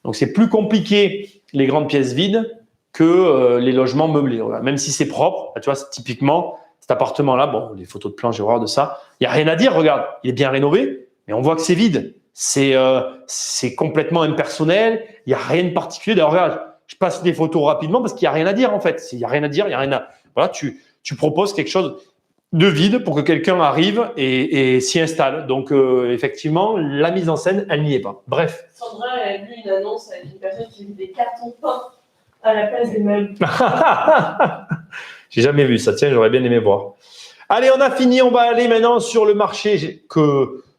Donc, c'est plus compliqué, les grandes pièces vides, que les logements meublés. Voilà. Même si c'est propre, tu vois, c'est typiquement, cet appartement-là, bon, les photos de plan, j'ai horreur de ça. Il n'y a rien à dire, regarde, il est bien rénové, mais on voit que c'est vide. C'est complètement impersonnel, il n'y a rien de particulier. D'ailleurs, regarde, je passe des photos rapidement parce qu'il n'y a rien à dire en fait. Il n'y a rien à dire, il n'y a rien à… Voilà, tu proposes quelque chose de vide pour que quelqu'un arrive et s'y installe. Donc, effectivement, la mise en scène, elle n'y est pas. Bref. Sandra a vu une annonce avec une personne qui met des cartons peints à la place des meubles. J'ai jamais vu ça. Tiens, j'aurais bien aimé voir. Allez, on a fini. On va aller maintenant sur le marché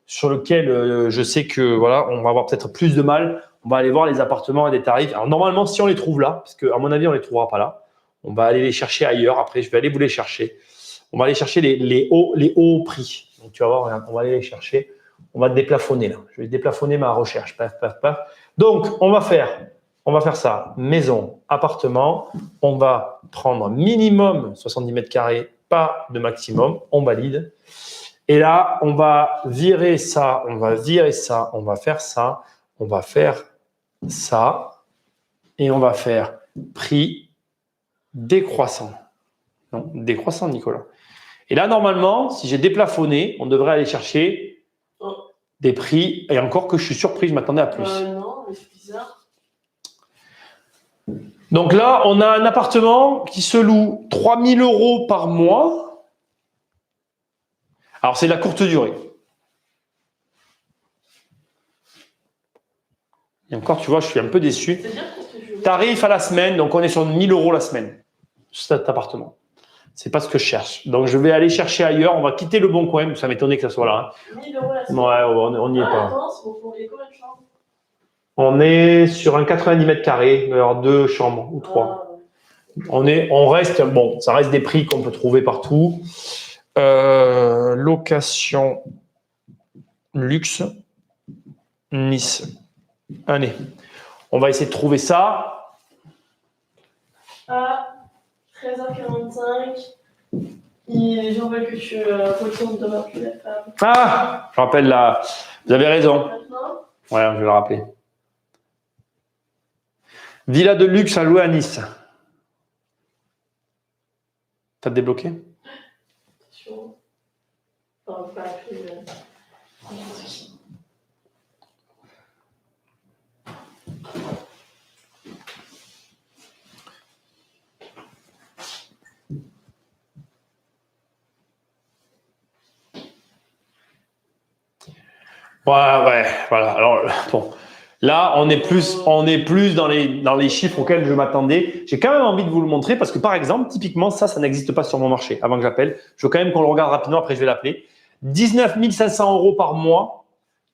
sur lequel je sais que voilà, on va avoir peut-être plus de mal. On va aller voir les appartements et des tarifs. Alors normalement, si on les trouve là, parce qu'à mon avis, on les trouvera pas là, on va aller les chercher ailleurs. Après, je vais aller vous les chercher. On va aller chercher les hauts prix. Donc tu vas voir, on va aller les chercher. On va déplafonner là. Je vais déplafonner ma recherche. Paf, paf, paf. Donc on va faire ça. Maison, appartement. On va prendre minimum 70 mètres carrés, pas de maximum. On valide. Et là, on va virer ça, on va virer ça, on va faire ça, on va faire ça, et on va faire prix décroissant. Non, décroissant, Nicolas. Et là, normalement, si j'ai déplafonné, on devrait aller chercher des prix, et encore que je suis surpris, je m'attendais à plus. Non, mais c'est bizarre. Donc là, on a un appartement qui se loue 3 000 € par mois. Alors, c'est la courte durée. Et encore, tu vois, je suis un peu déçu. Tarif à la semaine, donc on est sur 1 000 € la semaine, cet appartement. C'est pas ce que je cherche. Donc, je vais aller chercher ailleurs. On va quitter le Bon Coin. Ça m'étonnait que ça soit là. 1 000 € la semaine. Ouais, on n'y est pas. Attends, il y a combien de chambres? On est sur un 90 mètres carrés, il va y avoir 2 chambres ou 3. On reste, bon, ça reste des prix qu'on peut trouver partout. Location luxe Nice. Allez, on va essayer de trouver ça. À 13h45, les gens veulent que tu retournes demain plus la femme. Ah, je rappelle là. Vous avez raison. Maintenant, Ouais, je vais le rappeler. Villa de luxe à louer à Nice. T'as débloqué? attention. Enfin, pas plus. Ouais, voilà. Alors, bon. Là, on est plus dans les chiffres auxquels je m'attendais. J'ai quand même envie de vous le montrer parce que, par exemple, typiquement, ça n'existe pas sur mon marché. Avant que j'appelle, je veux quand même qu'on le regarde rapidement. Après, je vais l'appeler. 19 500 € par mois,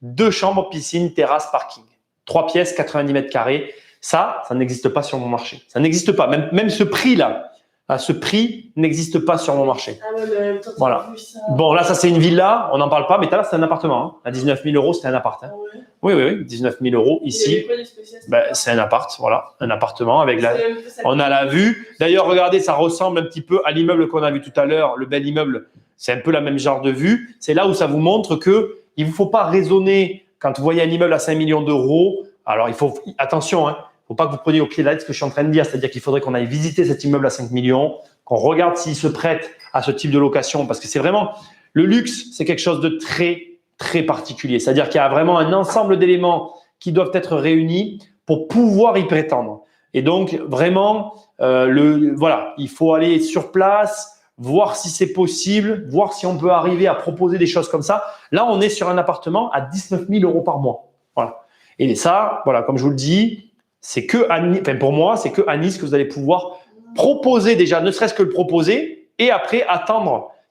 2 chambres, piscine, terrasse, parking. 3 pièces, 90 mètres carrés. Ça n'existe pas sur mon marché. Ça n'existe pas. Même ce prix-là, ce prix n'existe pas sur mon marché. Ah ouais, mais toi, Voilà. vu ça. Bon, là, ça, c'est une villa. On n'en parle pas, mais tout à l'heure, c'est un appartement. Hein. À 19 000 €, c'était un appart. Hein. Ah ouais. Oui, 19 000 € Il y ici. avait quoi de spécial, C'est un appart, voilà, un appartement avec la. C'est même que ça- On a la vue. D'ailleurs, regardez, ça ressemble un petit peu à l'immeuble qu'on a vu tout à l'heure, le bel immeuble. C'est un peu la même genre de vue. C'est là où ça vous montre que il vous faut pas raisonner quand vous voyez un immeuble à 5 millions d'euros. Alors, il faut attention, hein. Faut pas que vous preniez au pied de la lettre ce que je suis en train de dire, c'est-à-dire qu'il faudrait qu'on aille visiter cet immeuble à 5 millions, qu'on regarde s'il se prête à ce type de location, parce que c'est vraiment le luxe, c'est quelque chose de très très particulier. C'est-à-dire qu'il y a vraiment un ensemble d'éléments qui doivent être réunis pour pouvoir y prétendre. Et donc, vraiment, voilà, il faut aller sur place, voir si c'est possible, voir si on peut arriver à proposer des choses comme ça. Là, on est sur un appartement à 19 000 € par mois. Voilà. Et ça, voilà, comme je vous le dis, c'est que à Nice, enfin pour moi, c'est que à Nice que vous allez pouvoir proposer déjà, ne serait-ce que le proposer, et après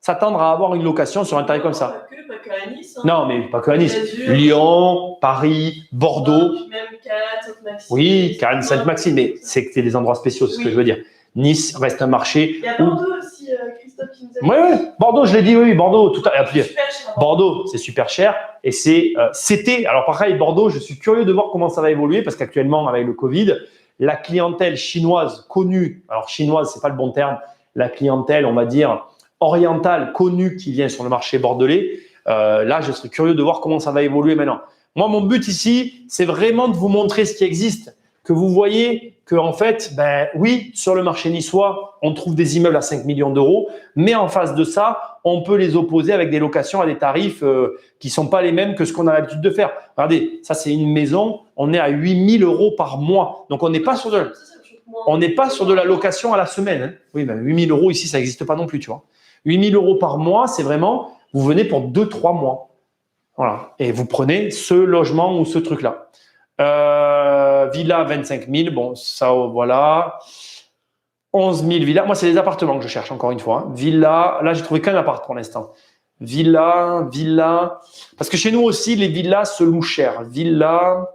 s'attendre à avoir une location sur un tarif comme ça. Pas que à Nice. Hein. Non, mais pas que à Nice. Azur, Lyon, Paris, Bordeaux. Même Cannes, Sainte-Maxime. Oui, Cannes, Sainte-Maxime, mais c'est que c'est des endroits spéciaux, c'est ce que je veux dire. Nice reste un marché Il y a où… Bordeaux aussi, Christophe. toi qui nous as Oui, oui. Bordeaux, je l'ai dit, oui, Bordeaux. Tout à... Super cher. Bordeaux, c'est super cher. Et c'était, alors pareil, Bordeaux, je suis curieux de voir comment ça va évoluer parce qu'actuellement, avec le Covid, la clientèle chinoise connue, alors chinoise, c'est pas le bon terme, la clientèle, on va dire, orientale connue qui vient sur le marché bordelais, là, je serais curieux de voir comment ça va évoluer maintenant. Moi, mon but ici, c'est vraiment de vous montrer ce qui existe, que vous voyez que, en fait, ben oui, sur le marché niçois, on trouve des immeubles à 5 millions d'euros, mais en face de ça, on peut les opposer avec des locations à des tarifs qui sont pas les mêmes que ce qu'on a l'habitude de faire. Regardez, ça, c'est une maison, on est à 8 000 euros par mois. Donc, on n'est pas sur de la location à la semaine. Hein. Oui, ben 8 000 euros ici, ça n'existe pas non plus, tu vois. 8 000 euros par mois, c'est vraiment, vous venez pour 2-3 mois. Voilà. Et vous prenez ce logement ou ce truc-là. Villa 25 000, bon, ça, voilà. 11 000 villas. Moi, c'est les appartements que je cherche, encore une fois. Hein. Villa, là, j'ai trouvé qu'un appart pour l'instant. Villa. Parce que chez nous aussi, les villas se louent cher. Villa.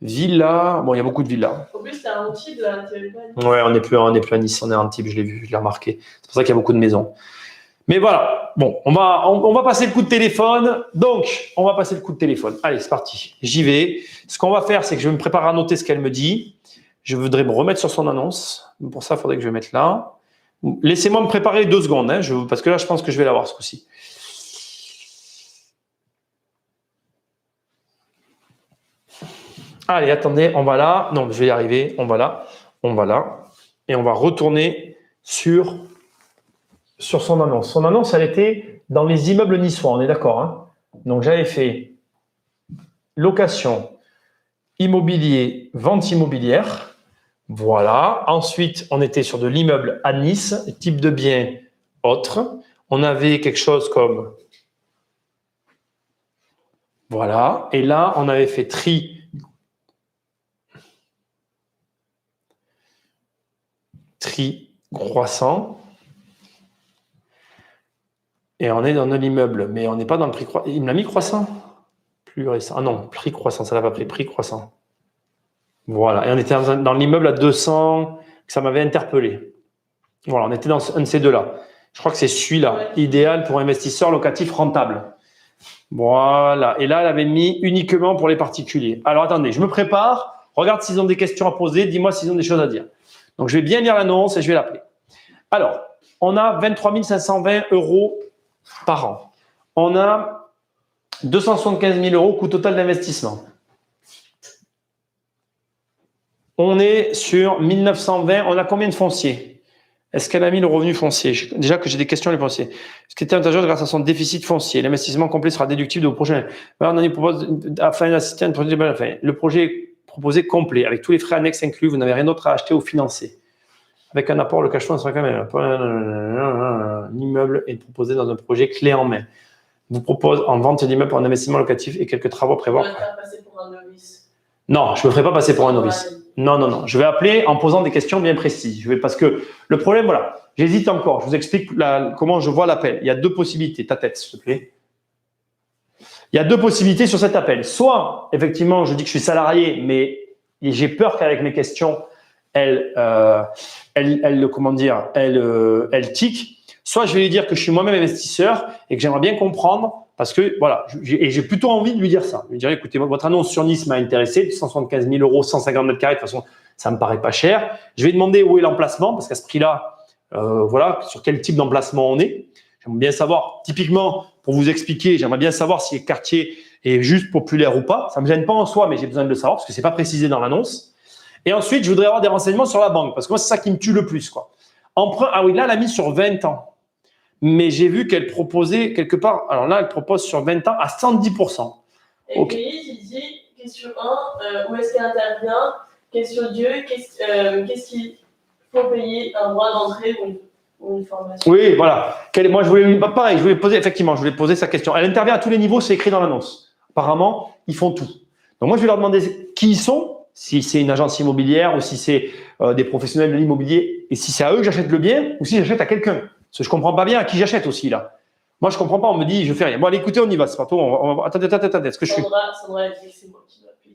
Bon, il y a beaucoup de villas. En plus, t'as un type là, tu pas. Ouais, on n'est plus à Nice, on est un type, je l'ai vu, je l'ai remarqué. C'est pour ça qu'il y a beaucoup de maisons. Mais voilà, bon, on va passer le coup de téléphone. Donc, on va passer le coup de téléphone. Allez, c'est parti. J'y vais. Ce qu'on va faire, c'est que je vais me préparer à noter ce qu'elle me dit. Je voudrais me remettre sur son annonce. Pour ça, il faudrait que je me mette là. Laissez-moi me préparer 2 secondes, hein, parce que là, je pense que je vais l'avoir ce coup-ci. Allez, attendez, on va là. Non, je vais y arriver. On va là. Et on va retourner sur son annonce. Son annonce, elle était dans les immeubles niçois, on est d'accord. Hein. Donc, j'avais fait location, immobilier, vente immobilière. Voilà. Ensuite, on était sur de l'immeuble à Nice, type de bien autre. On avait quelque chose comme... Voilà. Et là, on avait fait tri croissant. Et on est dans de l'immeuble, mais on n'est pas dans le prix croissant. Il me l'a mis croissant? Plus récent. Ah non, prix croissant, ça l'a pas pris, prix croissant. Voilà, et on était dans l'immeuble à 200, ça m'avait interpellé. Voilà, on était dans un de ces deux-là. Je crois que c'est celui-là, idéal pour investisseurs locatifs rentables. Voilà, et là, elle avait mis uniquement pour les particuliers. Alors attendez, je me prépare, regarde s'ils ont des questions à poser, dis-moi s'ils ont des choses à dire. Donc je vais bien lire l'annonce et je vais l'appeler. Alors, on a 23 520 euros par an. On a 275 000 euros coût total d'investissement. On est sur 1920. On a combien de fonciers? Est-ce qu'elle a mis le revenu foncier? Déjà que j'ai des questions les fonciers. Est-ce qu'elle est avantageux grâce à son déficit foncier? L'investissement complet sera déductible de vos prochains. Alors, on propose afin d'assister à un projet de fin. Le projet proposé complet avec tous les frais annexes inclus. Vous n'avez rien d'autre à acheter ou financer. Avec un apport, le cash flow sera quand même l'immeuble est proposé dans un projet clé en main. Vous propose en vente d'immeuble pour un investissement locatif et quelques travaux à prévoir. Tu vas te faire passer pour un novice. Non, je ne me ferai pas passer pour un novice. Non. Je vais appeler en posant des questions bien précises. Parce que le problème, voilà, j'hésite encore. Je vous explique comment je vois l'appel. Il y a 2 possibilités. Ta tête, s'il te plaît. Il y a 2 possibilités sur cet appel. Soit, effectivement, je dis que je suis salarié, mais j'ai peur qu'avec mes questions, elle tique. Soit je vais lui dire que je suis moi-même investisseur et que j'aimerais bien comprendre parce que voilà, j'ai plutôt envie de lui dire ça. Je lui dirais, écoutez, votre annonce sur Nice m'a intéressé, 175 000 euros, 150 mètres carrés, de toute façon, ça me paraît pas cher. Je vais demander où est l'emplacement parce qu'à ce prix-là, voilà, sur quel type d'emplacement on est. J'aimerais bien savoir, typiquement, pour vous expliquer, j'aimerais bien savoir si le quartier est juste populaire ou pas. Ça me gêne pas en soi, mais j'ai besoin de le savoir parce que c'est pas précisé dans l'annonce. Et ensuite, je voudrais avoir des renseignements sur la banque parce que moi, c'est ça qui me tue le plus, quoi. Emprunt, ah oui, là, elle a mis sur 20 ans. Mais j'ai vu qu'elle proposait quelque part, alors là, elle propose sur 20 ans à 110%. Et okay. puis, il dit, question 1, où est-ce qu'elle intervient? Question 2, qu'est-ce qu'il faut payer un droit d'entrée ou une formation? Oui, voilà. Moi, je voulais poser sa question. Elle intervient à tous les niveaux, c'est écrit dans l'annonce. Apparemment, ils font tout. Donc moi, je vais leur demander qui ils sont, si c'est une agence immobilière ou si c'est des professionnels de l'immobilier, et si c'est à eux que j'achète le bien ou si j'achète à quelqu'un. Parce que je ne comprends pas bien à qui j'achète aussi, là. Moi, je ne comprends pas, on me dit, je fais rien. Bon, allez, écoutez, on y va, c'est pas tout. Attendez, est-ce que je suis… Sandra, elle dit, c'est moi qui dois appeler.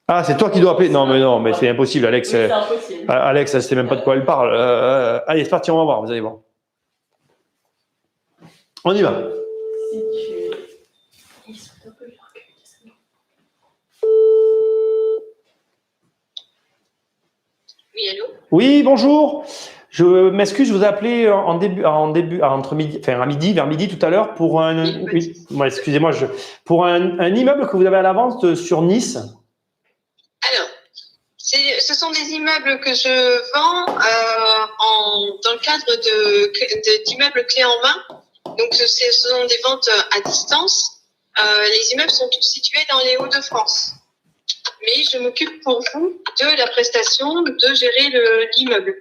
Ah, c'est toi qui dois appeler? Non, mais c'est impossible, Alex. Oui, c'est impossible. Alex, elle ne sait même pas de quoi elle parle. Allez, c'est parti, on va voir, vous allez voir. On y va. Si tu... Ils sont un peu durs. Oui, allô? Oui, bonjour. Je m'excuse, je vous ai appelé entre midi, enfin à midi, vers midi tout à l'heure pour excusez-moi, pour un immeuble que vous avez à la vente sur Nice. Alors, ce sont des immeubles que je vends dans le cadre d'immeubles clés en main. Donc, ce sont des ventes à distance. Les immeubles sont tous situés dans les Hauts-de-France. Mais je m'occupe pour vous de la prestation de gérer l'immeuble.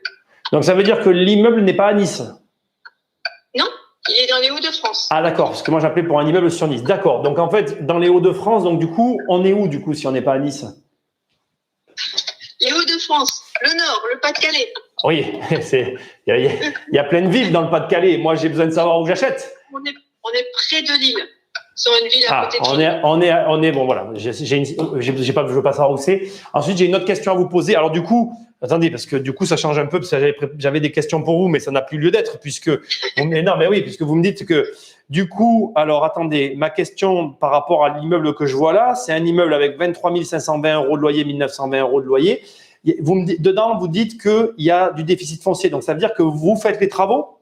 Donc ça veut dire que l'immeuble n'est pas à Nice. Non, il est dans les Hauts-de-France. Ah d'accord, parce que moi j'appelais pour un immeuble sur Nice. D'accord. Donc en fait, dans les Hauts-de-France, donc du coup, on est où du coup si on n'est pas à Nice? Les Hauts-de-France, le Nord, le Pas-de-Calais. Oui, il y a plein de villes dans le Pas-de-Calais. Moi, j'ai besoin de savoir où j'achète. On est près de Lille, sur une ville à côté de Lille. On est bon, voilà. Je veux pas savoir où c'est. Ensuite, j'ai une autre question à vous poser. Alors du coup, attendez, parce que du coup, ça change un peu, parce que j'avais des questions pour vous, mais ça n'a plus lieu d'être, puisque vous me dites que du coup, alors attendez, ma question par rapport à l'immeuble que je vois là, c'est un immeuble avec 23 520 € de loyer, 1 920 € de loyer. Dedans, vous dites qu'il y a du déficit foncier. Donc, ça veut dire que vous faites les travaux?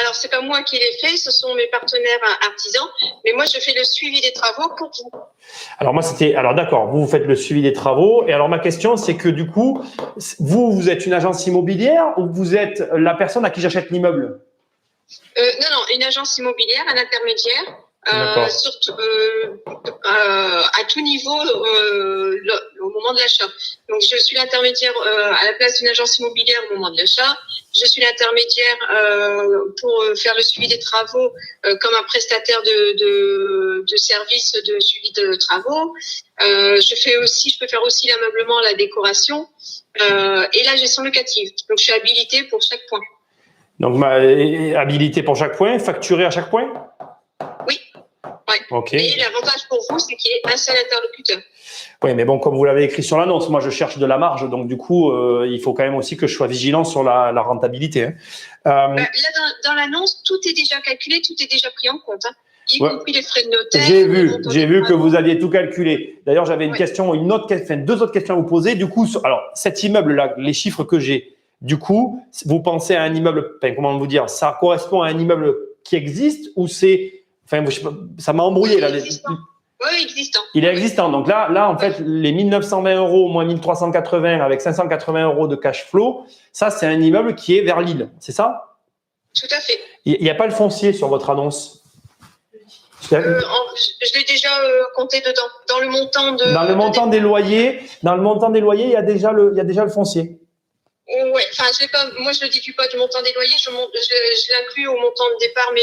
Alors, c'est pas moi qui les fais, ce sont mes partenaires artisans, mais moi, je fais le suivi des travaux pour vous. Alors d'accord, vous faites le suivi des travaux. Et alors, ma question, c'est que du coup, vous êtes une agence immobilière ou vous êtes la personne à qui j'achète l'immeuble? Non, une agence immobilière, un intermédiaire. Surtout à tout niveau au moment de l'achat. Donc je suis l'intermédiaire à la place d'une agence immobilière au moment de l'achat. Je suis l'intermédiaire pour faire le suivi des travaux comme un prestataire de services de suivi de travaux. Je peux faire aussi l'ameublement, la décoration et la gestion locative. Donc je suis habilitée pour chaque point. Donc habilité pour chaque point, facturé à chaque point? Oui. Ouais. Okay. Et l'avantage pour vous, c'est qu'il y ait un seul interlocuteur. Oui, mais bon, comme vous l'avez écrit sur l'annonce, moi je cherche de la marge, donc du coup, il faut quand même aussi que je sois vigilant sur la rentabilité. Hein. Là, dans l'annonce, tout est déjà calculé, tout est déjà pris en compte, hein, y compris les frais de notaire. J'ai vu que vous aviez tout calculé. D'ailleurs, j'avais deux autres questions à vous poser. Du coup, alors cet immeuble-là, les chiffres que j'ai, du coup, vous pensez à un immeuble, comment vous dire, ça correspond à un immeuble qui existe ou c'est, enfin, je sais pas, ça m'a embrouillé là. Oui, existant. Il est existant. Donc là, en fait, les 1 920 € moins 1 380 avec 580 € de cash flow, ça, c'est un immeuble qui est vers Lille. C'est ça? Tout à fait. Il n'y a pas le foncier sur votre annonce? Je l'ai déjà compté dedans. Dans le montant des loyers, il y a déjà le foncier. Ouais, enfin, moi je ne déduis pas du montant des loyers, je l'inclus au montant de départ, mais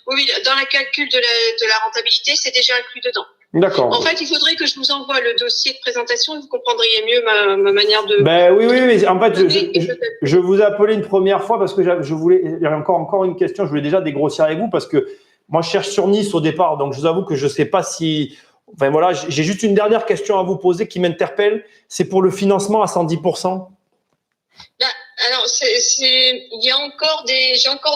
oui, dans le calcul de la rentabilité, c'est déjà inclus dedans. D'accord. En fait, il faudrait que je vous envoie le dossier de présentation et vous comprendriez mieux ma manière de. Oui. En fait, je vous ai appelé une première fois parce que il y avait encore une question. Je voulais déjà dégrossir avec vous parce que moi, je cherche sur Nice au départ, donc je vous avoue que je ne sais pas si. Enfin voilà, j'ai juste une dernière question à vous poser qui m'interpelle. C'est pour le financement à 110%. Alors, j'ai encore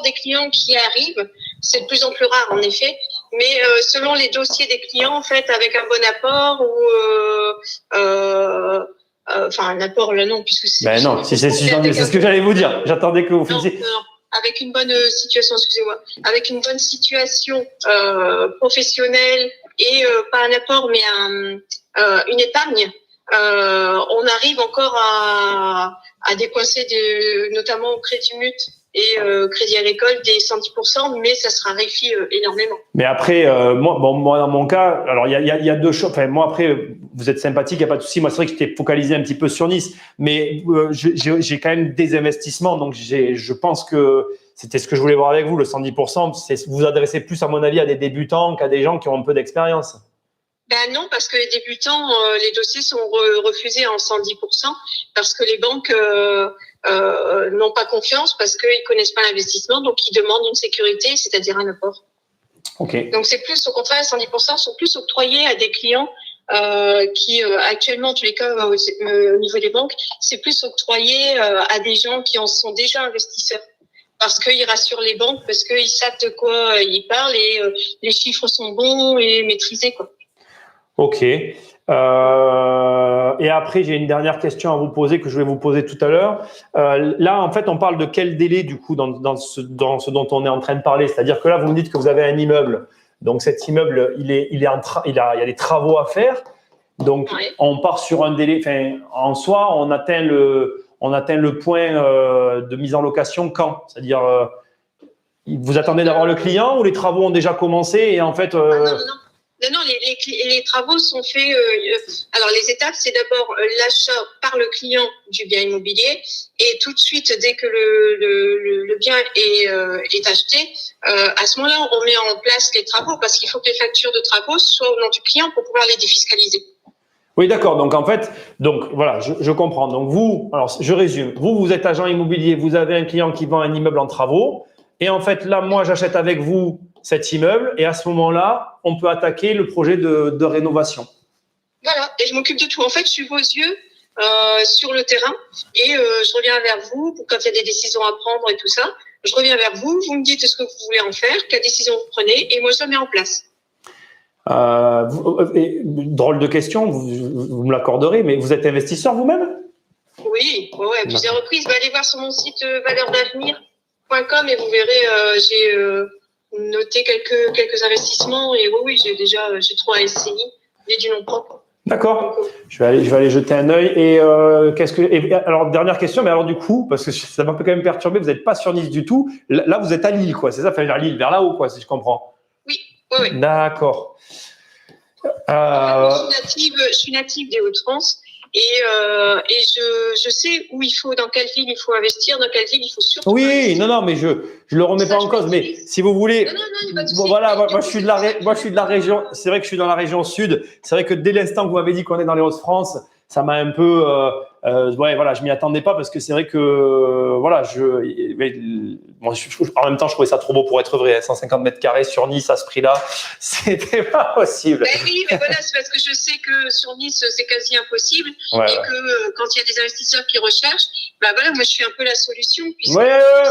des clients qui arrivent. C'est de plus en plus rare, en effet. Mais selon les dossiers des clients, en fait, avec un bon apport ou un apport là non, puisque c'est. Ben non, c'est ce que j'allais vous dire. J'attendais que vous fassiez. Non, avec une bonne situation, excusez-moi, avec une bonne situation professionnelle et pas un apport, mais une épargne. On arrive encore à décoincer notamment au Crédit Mut et Crédit Agricole des 110%, mais ça se raréfie énormément. Mais après, moi dans mon cas, alors il y a deux choses. Enfin, moi après, vous êtes sympathique, il n'y a pas de souci. Moi, c'est vrai que j'étais focalisé un petit peu sur Nice, mais j'ai quand même des investissements, donc je pense que c'était ce que je voulais voir avec vous, le 110%. Vous vous adressez plus, à mon avis, à des débutants qu'à des gens qui ont un peu d'expérience. Ben non, parce que les débutants, les dossiers sont refusés en 110% parce que les banques n'ont pas confiance, parce qu'ils connaissent pas l'investissement, donc ils demandent une sécurité, c'est-à-dire un apport. Okay. Donc c'est plus, au contraire, 110% sont plus octroyés à des clients qui actuellement, en tous les cas, au niveau des banques, c'est plus octroyé à des gens qui en sont déjà investisseurs. parce qu'il rassure les banques, parce qu'ils savent de quoi ils parlent et les chiffres sont bons et maîtrisés, quoi. Ok. Et après, j'ai une dernière question à vous poser que je vais vous poser tout à l'heure. Là, en fait, on parle de quel délai, du coup, dans ce dont on est en train de parler? C'est-à-dire que là, vous me dites que vous avez un immeuble. Donc, cet immeuble, il y a des travaux à faire. Donc, Ouais. on part sur un délai. Enfin, en soi, on atteint le point de mise en location quand? C'est-à-dire, vous attendez d'avoir le client ou les travaux ont déjà commencé et en fait… Non, les travaux sont faits. Alors, les étapes, c'est d'abord l'achat par le client du bien immobilier et tout de suite, dès que le bien est acheté, à ce moment-là, on met en place les travaux parce qu'il faut que les factures de travaux soient au nom du client pour pouvoir les défiscaliser. Oui, d'accord. Donc, en fait, voilà, je comprends. Donc, vous, alors, je résume. Vous êtes agent immobilier, vous avez un client qui vend un immeuble en travaux. Et en fait, là, moi, j'achète avec vous cet immeuble. Et à ce moment-là, on peut attaquer le projet de rénovation. Voilà. Et je m'occupe de tout. En fait, je suis vos yeux sur le terrain et je reviens vers vous pour quand il y a des décisions à prendre et tout ça. Je reviens vers vous. Vous me dites ce que vous voulez en faire, quelle décision vous prenez et moi, je la mets en place. Drôle de question, vous me l'accorderez, mais vous êtes investisseur vous-même? Oui, ouais, à plusieurs reprises. Allez voir sur mon site valeursdavenir.com et vous verrez, j'ai noté quelques investissements et oui, j'ai 3 SCI, j'ai du nom propre. D'accord. Je vais aller jeter un œil. Et alors dernière question, mais alors du coup, parce que ça m'a quand même perturbé, vous n'êtes pas sur Nice du tout. Là, vous êtes à Lille, quoi. C'est ça, vers Lille, vers là-haut, quoi, si je comprends. Oui. D'accord. Je suis native des Hauts-de-France et je sais où il faut, dans quelle ville il faut investir, dans quelle ville il faut surtout investir. Non, mais je le remets pas en cause, mais si vous voulez, voilà, moi je suis de la région. C'est vrai que je suis dans la région sud. C'est vrai que dès l'instant que vous m'avez dit qu'on est dans les Hauts-de-France, ça m'a un peu, voilà, je m'y attendais pas parce que c'est vrai que, voilà, en même temps, je trouvais ça trop beau pour être vrai. 150 mètres carrés sur Nice à ce prix-là, c'était pas possible. Ben oui, mais voilà, c'est parce que je sais que sur Nice, c'est quasi impossible et que quand il y a des investisseurs qui recherchent, ben voilà, moi je suis un peu la solution. Oui,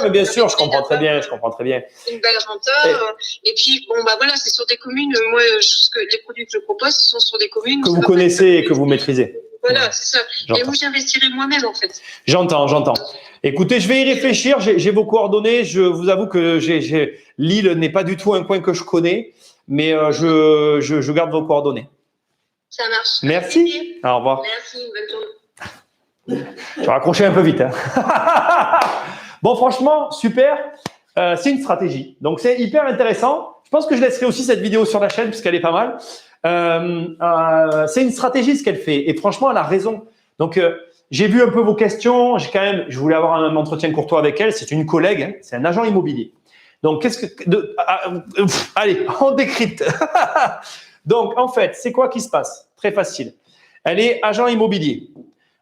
mais bien sûr, je comprends très bien. Une belle renta. Et puis, bon, bah voilà, c'est sur des communes. Moi, les produits que je propose, ce sont sur des communes que vous connaissez et que vous maîtrisez. Voilà, c'est ça. Et où j'investirai moi-même, en fait. J'entends. Écoutez, je vais y réfléchir. J'ai vos coordonnées. Je vous avoue que Lille n'est pas du tout un coin que je connais, mais je garde vos coordonnées. Ça marche. Merci. Au revoir. Merci, bonne journée. Je vais raccrocher un peu vite. Bon, franchement, super. C'est une stratégie. Donc, c'est hyper intéressant. Je pense que je laisserai aussi cette vidéo sur la chaîne puisqu'elle est pas mal. C'est une stratégie ce qu'elle fait. Et franchement, elle a raison. Donc, j'ai vu un peu vos questions. Je voulais avoir un entretien courtois avec elle. C'est une collègue. Hein, c'est un agent immobilier. Donc, allez, on décrypte. Donc, en fait, c'est quoi qui se passe? Très facile. Elle est agent immobilier.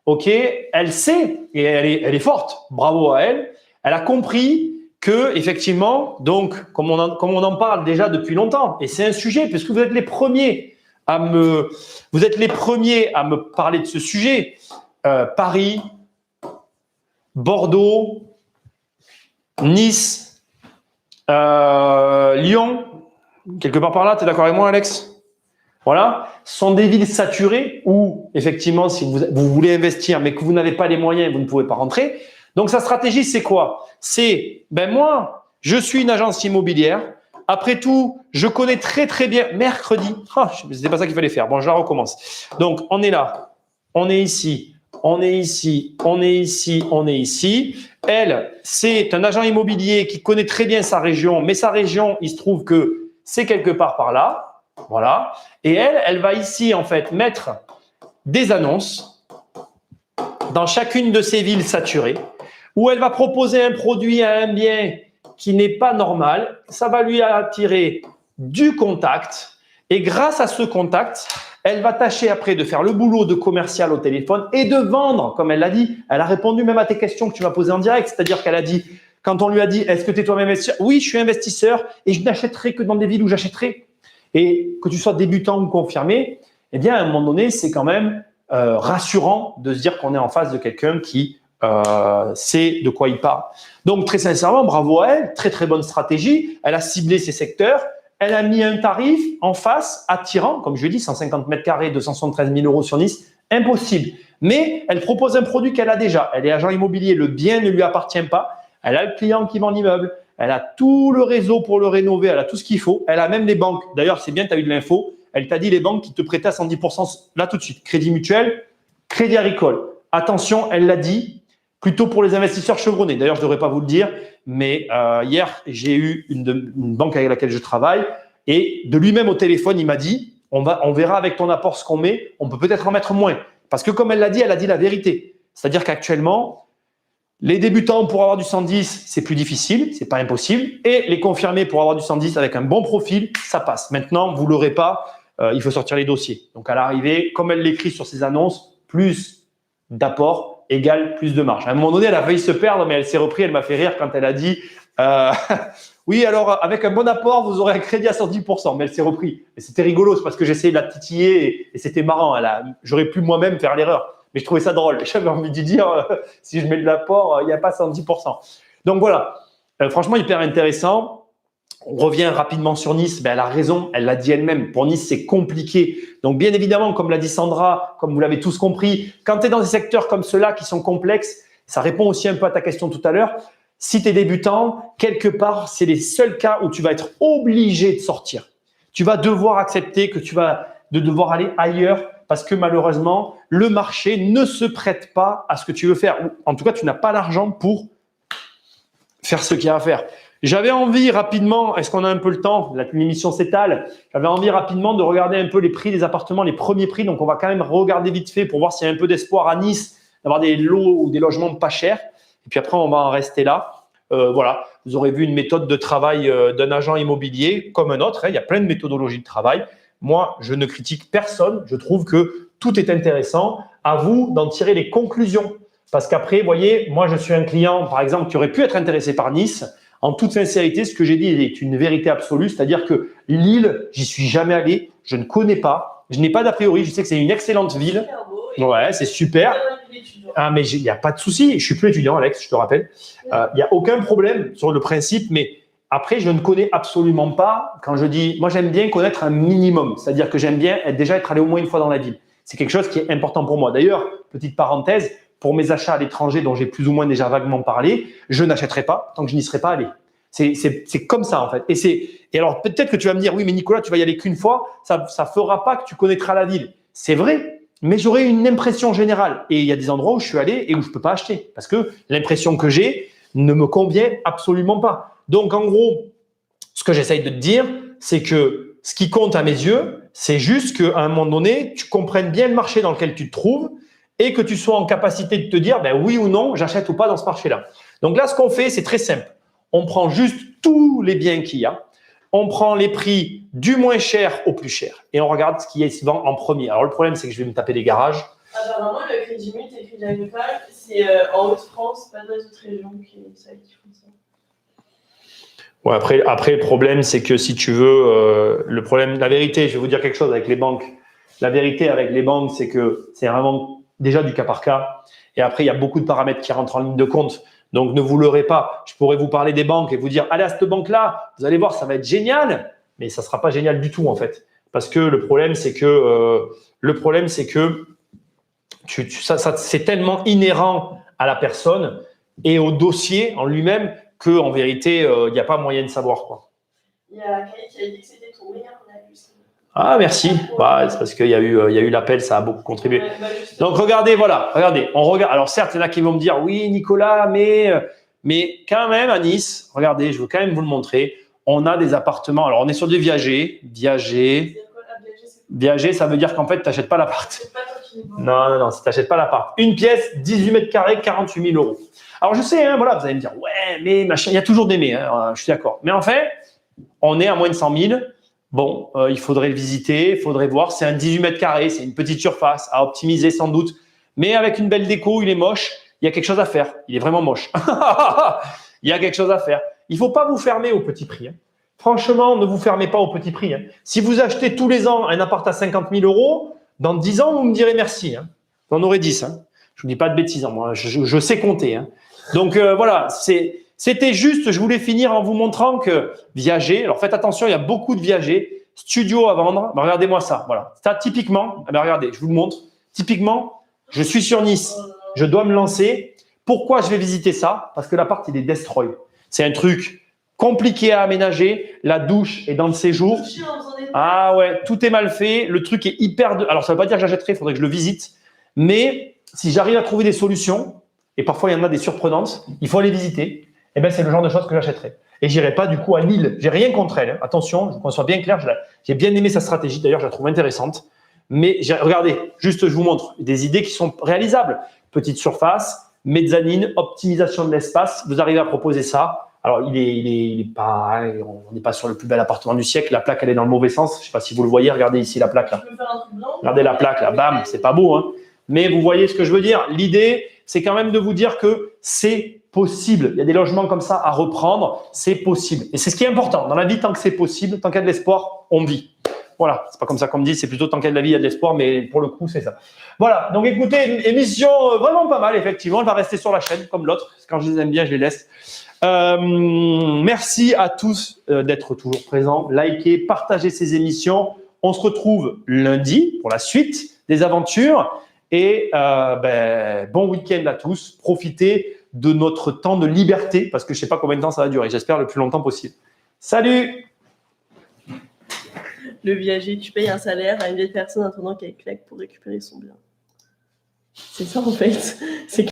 Ok, elle sait et elle est forte. Bravo à elle. Elle a compris que effectivement, donc comme on en parle déjà depuis longtemps, et c'est un sujet puisque vous êtes les premiers à me parler de ce sujet. Paris, Bordeaux, Nice, Lyon, quelque part par là. Tu es d'accord avec moi, Alex? Voilà, ce sont des villes saturées où, effectivement, si vous voulez investir, mais que vous n'avez pas les moyens, vous ne pouvez pas rentrer. Donc, sa stratégie, c'est quoi? C'est, moi, je suis une agence immobilière. Après tout, je connais très, très bien mercredi. C'était pas ça qu'il fallait faire. Bon, je la recommence. Donc, on est là. On est ici. On est ici. On est ici. On est ici. Elle, c'est un agent immobilier qui connaît très bien sa région, mais sa région, il se trouve que c'est quelque part par là. Voilà. Et elle va ici, en fait, mettre des annonces dans chacune de ces villes saturées où elle va proposer un produit à un bien qui n'est pas normal. Ça va lui attirer du contact. Et grâce à ce contact, elle va tâcher après de faire le boulot de commercial au téléphone et de vendre, comme elle l'a dit. Elle a répondu même à tes questions que tu m'as posées en direct. C'est-à-dire qu'elle a dit, quand on lui a dit, est-ce que tu es toi-même investisseur? Oui, je suis investisseur et je n'achèterai que dans des villes où j'achèterai. Et que tu sois débutant ou confirmé, eh bien, à un moment donné, c'est quand même rassurant de se dire qu'on est en face de quelqu'un qui sait de quoi il parle. Donc, très sincèrement, bravo à elle, très très bonne stratégie. Elle a ciblé ses secteurs, elle a mis un tarif en face attirant, comme je l'ai dit, 150 mètres carrés, 273 000 euros sur Nice, impossible. Mais elle propose un produit qu'elle a déjà. Elle est agent immobilier, le bien ne lui appartient pas. Elle a le client qui vend l'immeuble, elle a tout le réseau pour le rénover, elle a tout ce qu'il faut. Elle a même les banques. D'ailleurs, c'est bien, tu as eu de l'info. Elle t'a dit les banques qui te prêtaient à 110% là tout de suite. Crédit Mutuel, Crédit Agricole. Attention, elle l'a dit, plutôt pour les investisseurs chevronnés. D'ailleurs, je ne devrais pas vous le dire, mais hier, j'ai eu une banque avec laquelle je travaille et de lui-même au téléphone, il m'a dit on verra avec ton apport ce qu'on met, on peut peut-être en mettre moins. Parce que comme elle a dit la vérité. C'est-à-dire qu'actuellement, les débutants pour avoir du 110, c'est plus difficile, c'est pas impossible. Et les confirmés pour avoir du 110 avec un bon profil, ça passe. Maintenant, vous l'aurez pas, il faut sortir les dossiers. Donc à l'arrivée, comme elle l'écrit sur ses annonces, plus d'apport égale plus de marge. À un moment donné, elle a failli se perdre, mais elle s'est reprise. Elle m'a fait rire quand elle a dit oui, alors avec un bon apport, vous aurez un crédit à 110%. Mais elle s'est reprise. Et c'était rigolo, c'est parce que j'essayais de la titiller et c'était marrant. J'aurais pu moi-même faire l'erreur. Mais je trouvais ça drôle. J'avais envie de dire, si je mets de l'apport, il n'y a pas 110%. Donc voilà, franchement, hyper intéressant. On revient rapidement sur Nice. Ben, elle a raison, elle l'a dit elle-même. Pour Nice, c'est compliqué. Donc bien évidemment, comme l'a dit Sandra, comme vous l'avez tous compris, quand tu es dans des secteurs comme ceux-là qui sont complexes, ça répond aussi un peu à ta question tout à l'heure. Si tu es débutant, quelque part, c'est les seuls cas où tu vas être obligé de sortir. Tu vas devoir accepter que tu vas devoir aller ailleurs parce que malheureusement, le marché ne se prête pas à ce que tu veux faire. En tout cas, tu n'as pas l'argent pour faire ce qu'il y a à faire. J'avais envie rapidement, est-ce qu'on a un peu le temps? L'émission s'étale. J'avais envie rapidement de regarder un peu les prix des appartements, les premiers prix. Donc, on va quand même regarder vite fait pour voir s'il y a un peu d'espoir à Nice d'avoir des lots ou des logements pas chers. Et puis après, on va en rester là. Voilà, vous aurez vu une méthode de travail d'un agent immobilier comme un autre. Il y a plein de méthodologies de travail. Moi, je ne critique personne. Je trouve que tout est intéressant. À vous d'en tirer les conclusions. Parce qu'après, vous voyez, moi, je suis un client, par exemple, qui aurait pu être intéressé par Nice. En toute sincérité, ce que j'ai dit est une vérité absolue. C'est-à-dire que Lille, j'y suis jamais allé. Je ne connais pas. Je n'ai pas d'a priori. Je sais que c'est une excellente ville. Ouais, c'est super. Ah, mais il n'y a pas de souci. Je suis plus étudiant, Alex, je te rappelle. Il n'y a aucun problème sur le principe, mais après, je ne connais absolument pas. Quand je dis, moi, j'aime bien connaître un minimum. C'est-à-dire que j'aime bien déjà être allé au moins une fois dans la ville. C'est quelque chose qui est important pour moi. D'ailleurs, petite parenthèse, pour mes achats à l'étranger dont j'ai plus ou moins déjà vaguement parlé, je n'achèterai pas tant que je n'y serai pas allé. C'est comme ça, en fait. Et alors, peut-être que tu vas me dire, oui, mais Nicolas, tu vas y aller qu'une fois. Ça ne fera pas que tu connaîtras la ville. C'est vrai. Mais j'aurai une impression générale. Et il y a des endroits où je suis allé et où je ne peux pas acheter. Parce que l'impression que j'ai ne me convient absolument pas. Donc, en gros, ce que j'essaye de te dire, c'est que ce qui compte à mes yeux, c'est juste qu'à un moment donné, tu comprennes bien le marché dans lequel tu te trouves et que tu sois en capacité de te dire, ben oui ou non, j'achète ou pas dans ce marché-là. Donc là, ce qu'on fait, c'est très simple. On prend juste tous les biens qu'il y a. On prend les prix du moins cher au plus cher et on regarde ce qui se vend en premier. Alors, le problème, c'est que je vais me taper des garages. Apparemment, le Crédit Mutuel et le Crédit Agricole, c'est en Haute-France, pas dans les autres régions qui font ça. Ouais, après, le problème, c'est que si tu veux, le problème, la vérité, je vais vous dire quelque chose avec les banques. La vérité avec les banques, c'est que c'est vraiment déjà du cas par cas. Et après, il y a beaucoup de paramètres qui rentrent en ligne de compte. Donc, ne vous leurrez pas. Je pourrais vous parler des banques et vous dire, allez à cette banque-là, vous allez voir, ça va être génial. Mais ça ne sera pas génial du tout, en fait. Parce que le problème, c'est que, c'est tellement inhérent à la personne et au dossier en lui-même qu'en vérité, il n'y a pas moyen de savoir, quoi. Il y a quelqu'un qui a dit que c'était tout. Oui, on a vu ça. Ah, merci. Bah, c'est parce qu'il y a eu l'appel, ça a beaucoup contribué. Ouais, Donc, regardez, on regarde. Alors, certes, il y en a qui vont me dire, oui, Nicolas, mais quand même, à Nice, regardez, je veux quand même vous le montrer. On a des appartements. Alors, on est sur des viagers. Viager, ça veut dire qu'en fait, tu n'achètes pas l'appart. Non, si tu n'achètes pas l'appart. Une pièce, 18 mètres carrés, 48 000 euros. Alors, je sais, voilà, vous allez me dire, ouais, mais machin, il y a toujours des mais, je suis d'accord. Mais en fait, on est à moins de 100 000. Bon, il faudrait le visiter, il faudrait voir. C'est un 18 mètres carrés, c'est une petite surface à optimiser sans doute. Mais avec une belle déco, il est moche. Il y a quelque chose à faire. Il est vraiment moche. Il y a quelque chose à faire. Il ne faut pas vous fermer au petit prix. Franchement, ne vous fermez pas au petit prix. Si vous achetez tous les ans un appart à 50 000 euros, dans 10 ans, vous me direz merci. Vous en aurez 10. Je vous dis pas de bêtises, hein, moi, je sais compter. Hein. Donc voilà, c'était juste, je voulais finir en vous montrant que Viager, alors faites attention, il y a beaucoup de Viager, studio à vendre. Ben, regardez-moi ça, voilà. Ça, typiquement, ben, regardez, je vous le montre. Typiquement, je suis sur Nice, je dois me lancer. Pourquoi je vais visiter ça? Parce que l'appart, il est destroy. C'est un truc compliqué à aménager. La douche est dans le séjour. Ah ouais, tout est mal fait. Le truc est hyper… Alors, ça ne veut pas dire que j'achèterai, il faudrait que je le visite. Mais si j'arrive à trouver des solutions, et parfois il y en a des surprenantes, il faut aller visiter, et ben c'est le genre de choses que j'achèterai. Et j'irai pas du coup à Lille. J'ai rien contre elle. Hein. Attention, qu'on soit bien clair, j'ai bien aimé sa stratégie. D'ailleurs, je la trouve intéressante. Mais regardez, juste je vous montre des idées qui sont réalisables. Petite surface, mezzanine, optimisation de l'espace. Vous arrivez à proposer ça. Alors, il est pas, on n'est pas sur le plus bel appartement du siècle. La plaque, elle est dans le mauvais sens. Je sais pas si vous le voyez. Regardez ici la plaque là. Regardez la plaque là. Bam, c'est pas beau, hein. Mais vous voyez ce que je veux dire. L'idée, c'est quand même de vous dire que c'est possible. Il y a des logements comme ça à reprendre. C'est possible. Et c'est ce qui est important. Dans la vie, tant que c'est possible, tant qu'il y a de l'espoir, on vit. Voilà, c'est pas comme ça qu'on me dit, c'est plutôt tant qu'il y a de la vie, il y a de l'espoir, mais pour le coup, c'est ça. Voilà, donc écoutez, une émission vraiment pas mal, effectivement. Elle va rester sur la chaîne, comme l'autre. Quand je les aime bien, je les laisse. Merci à tous d'être toujours présents. Likez, partagez ces émissions. On se retrouve lundi pour la suite des aventures. Et bon week-end à tous. Profitez de notre temps de liberté, parce que je ne sais pas combien de temps ça va durer. J'espère le plus longtemps possible. Salut! Le Viager, tu payes un salaire à une vieille personne attendant qu'elle claque pour récupérer son bien. C'est ça en fait. C'est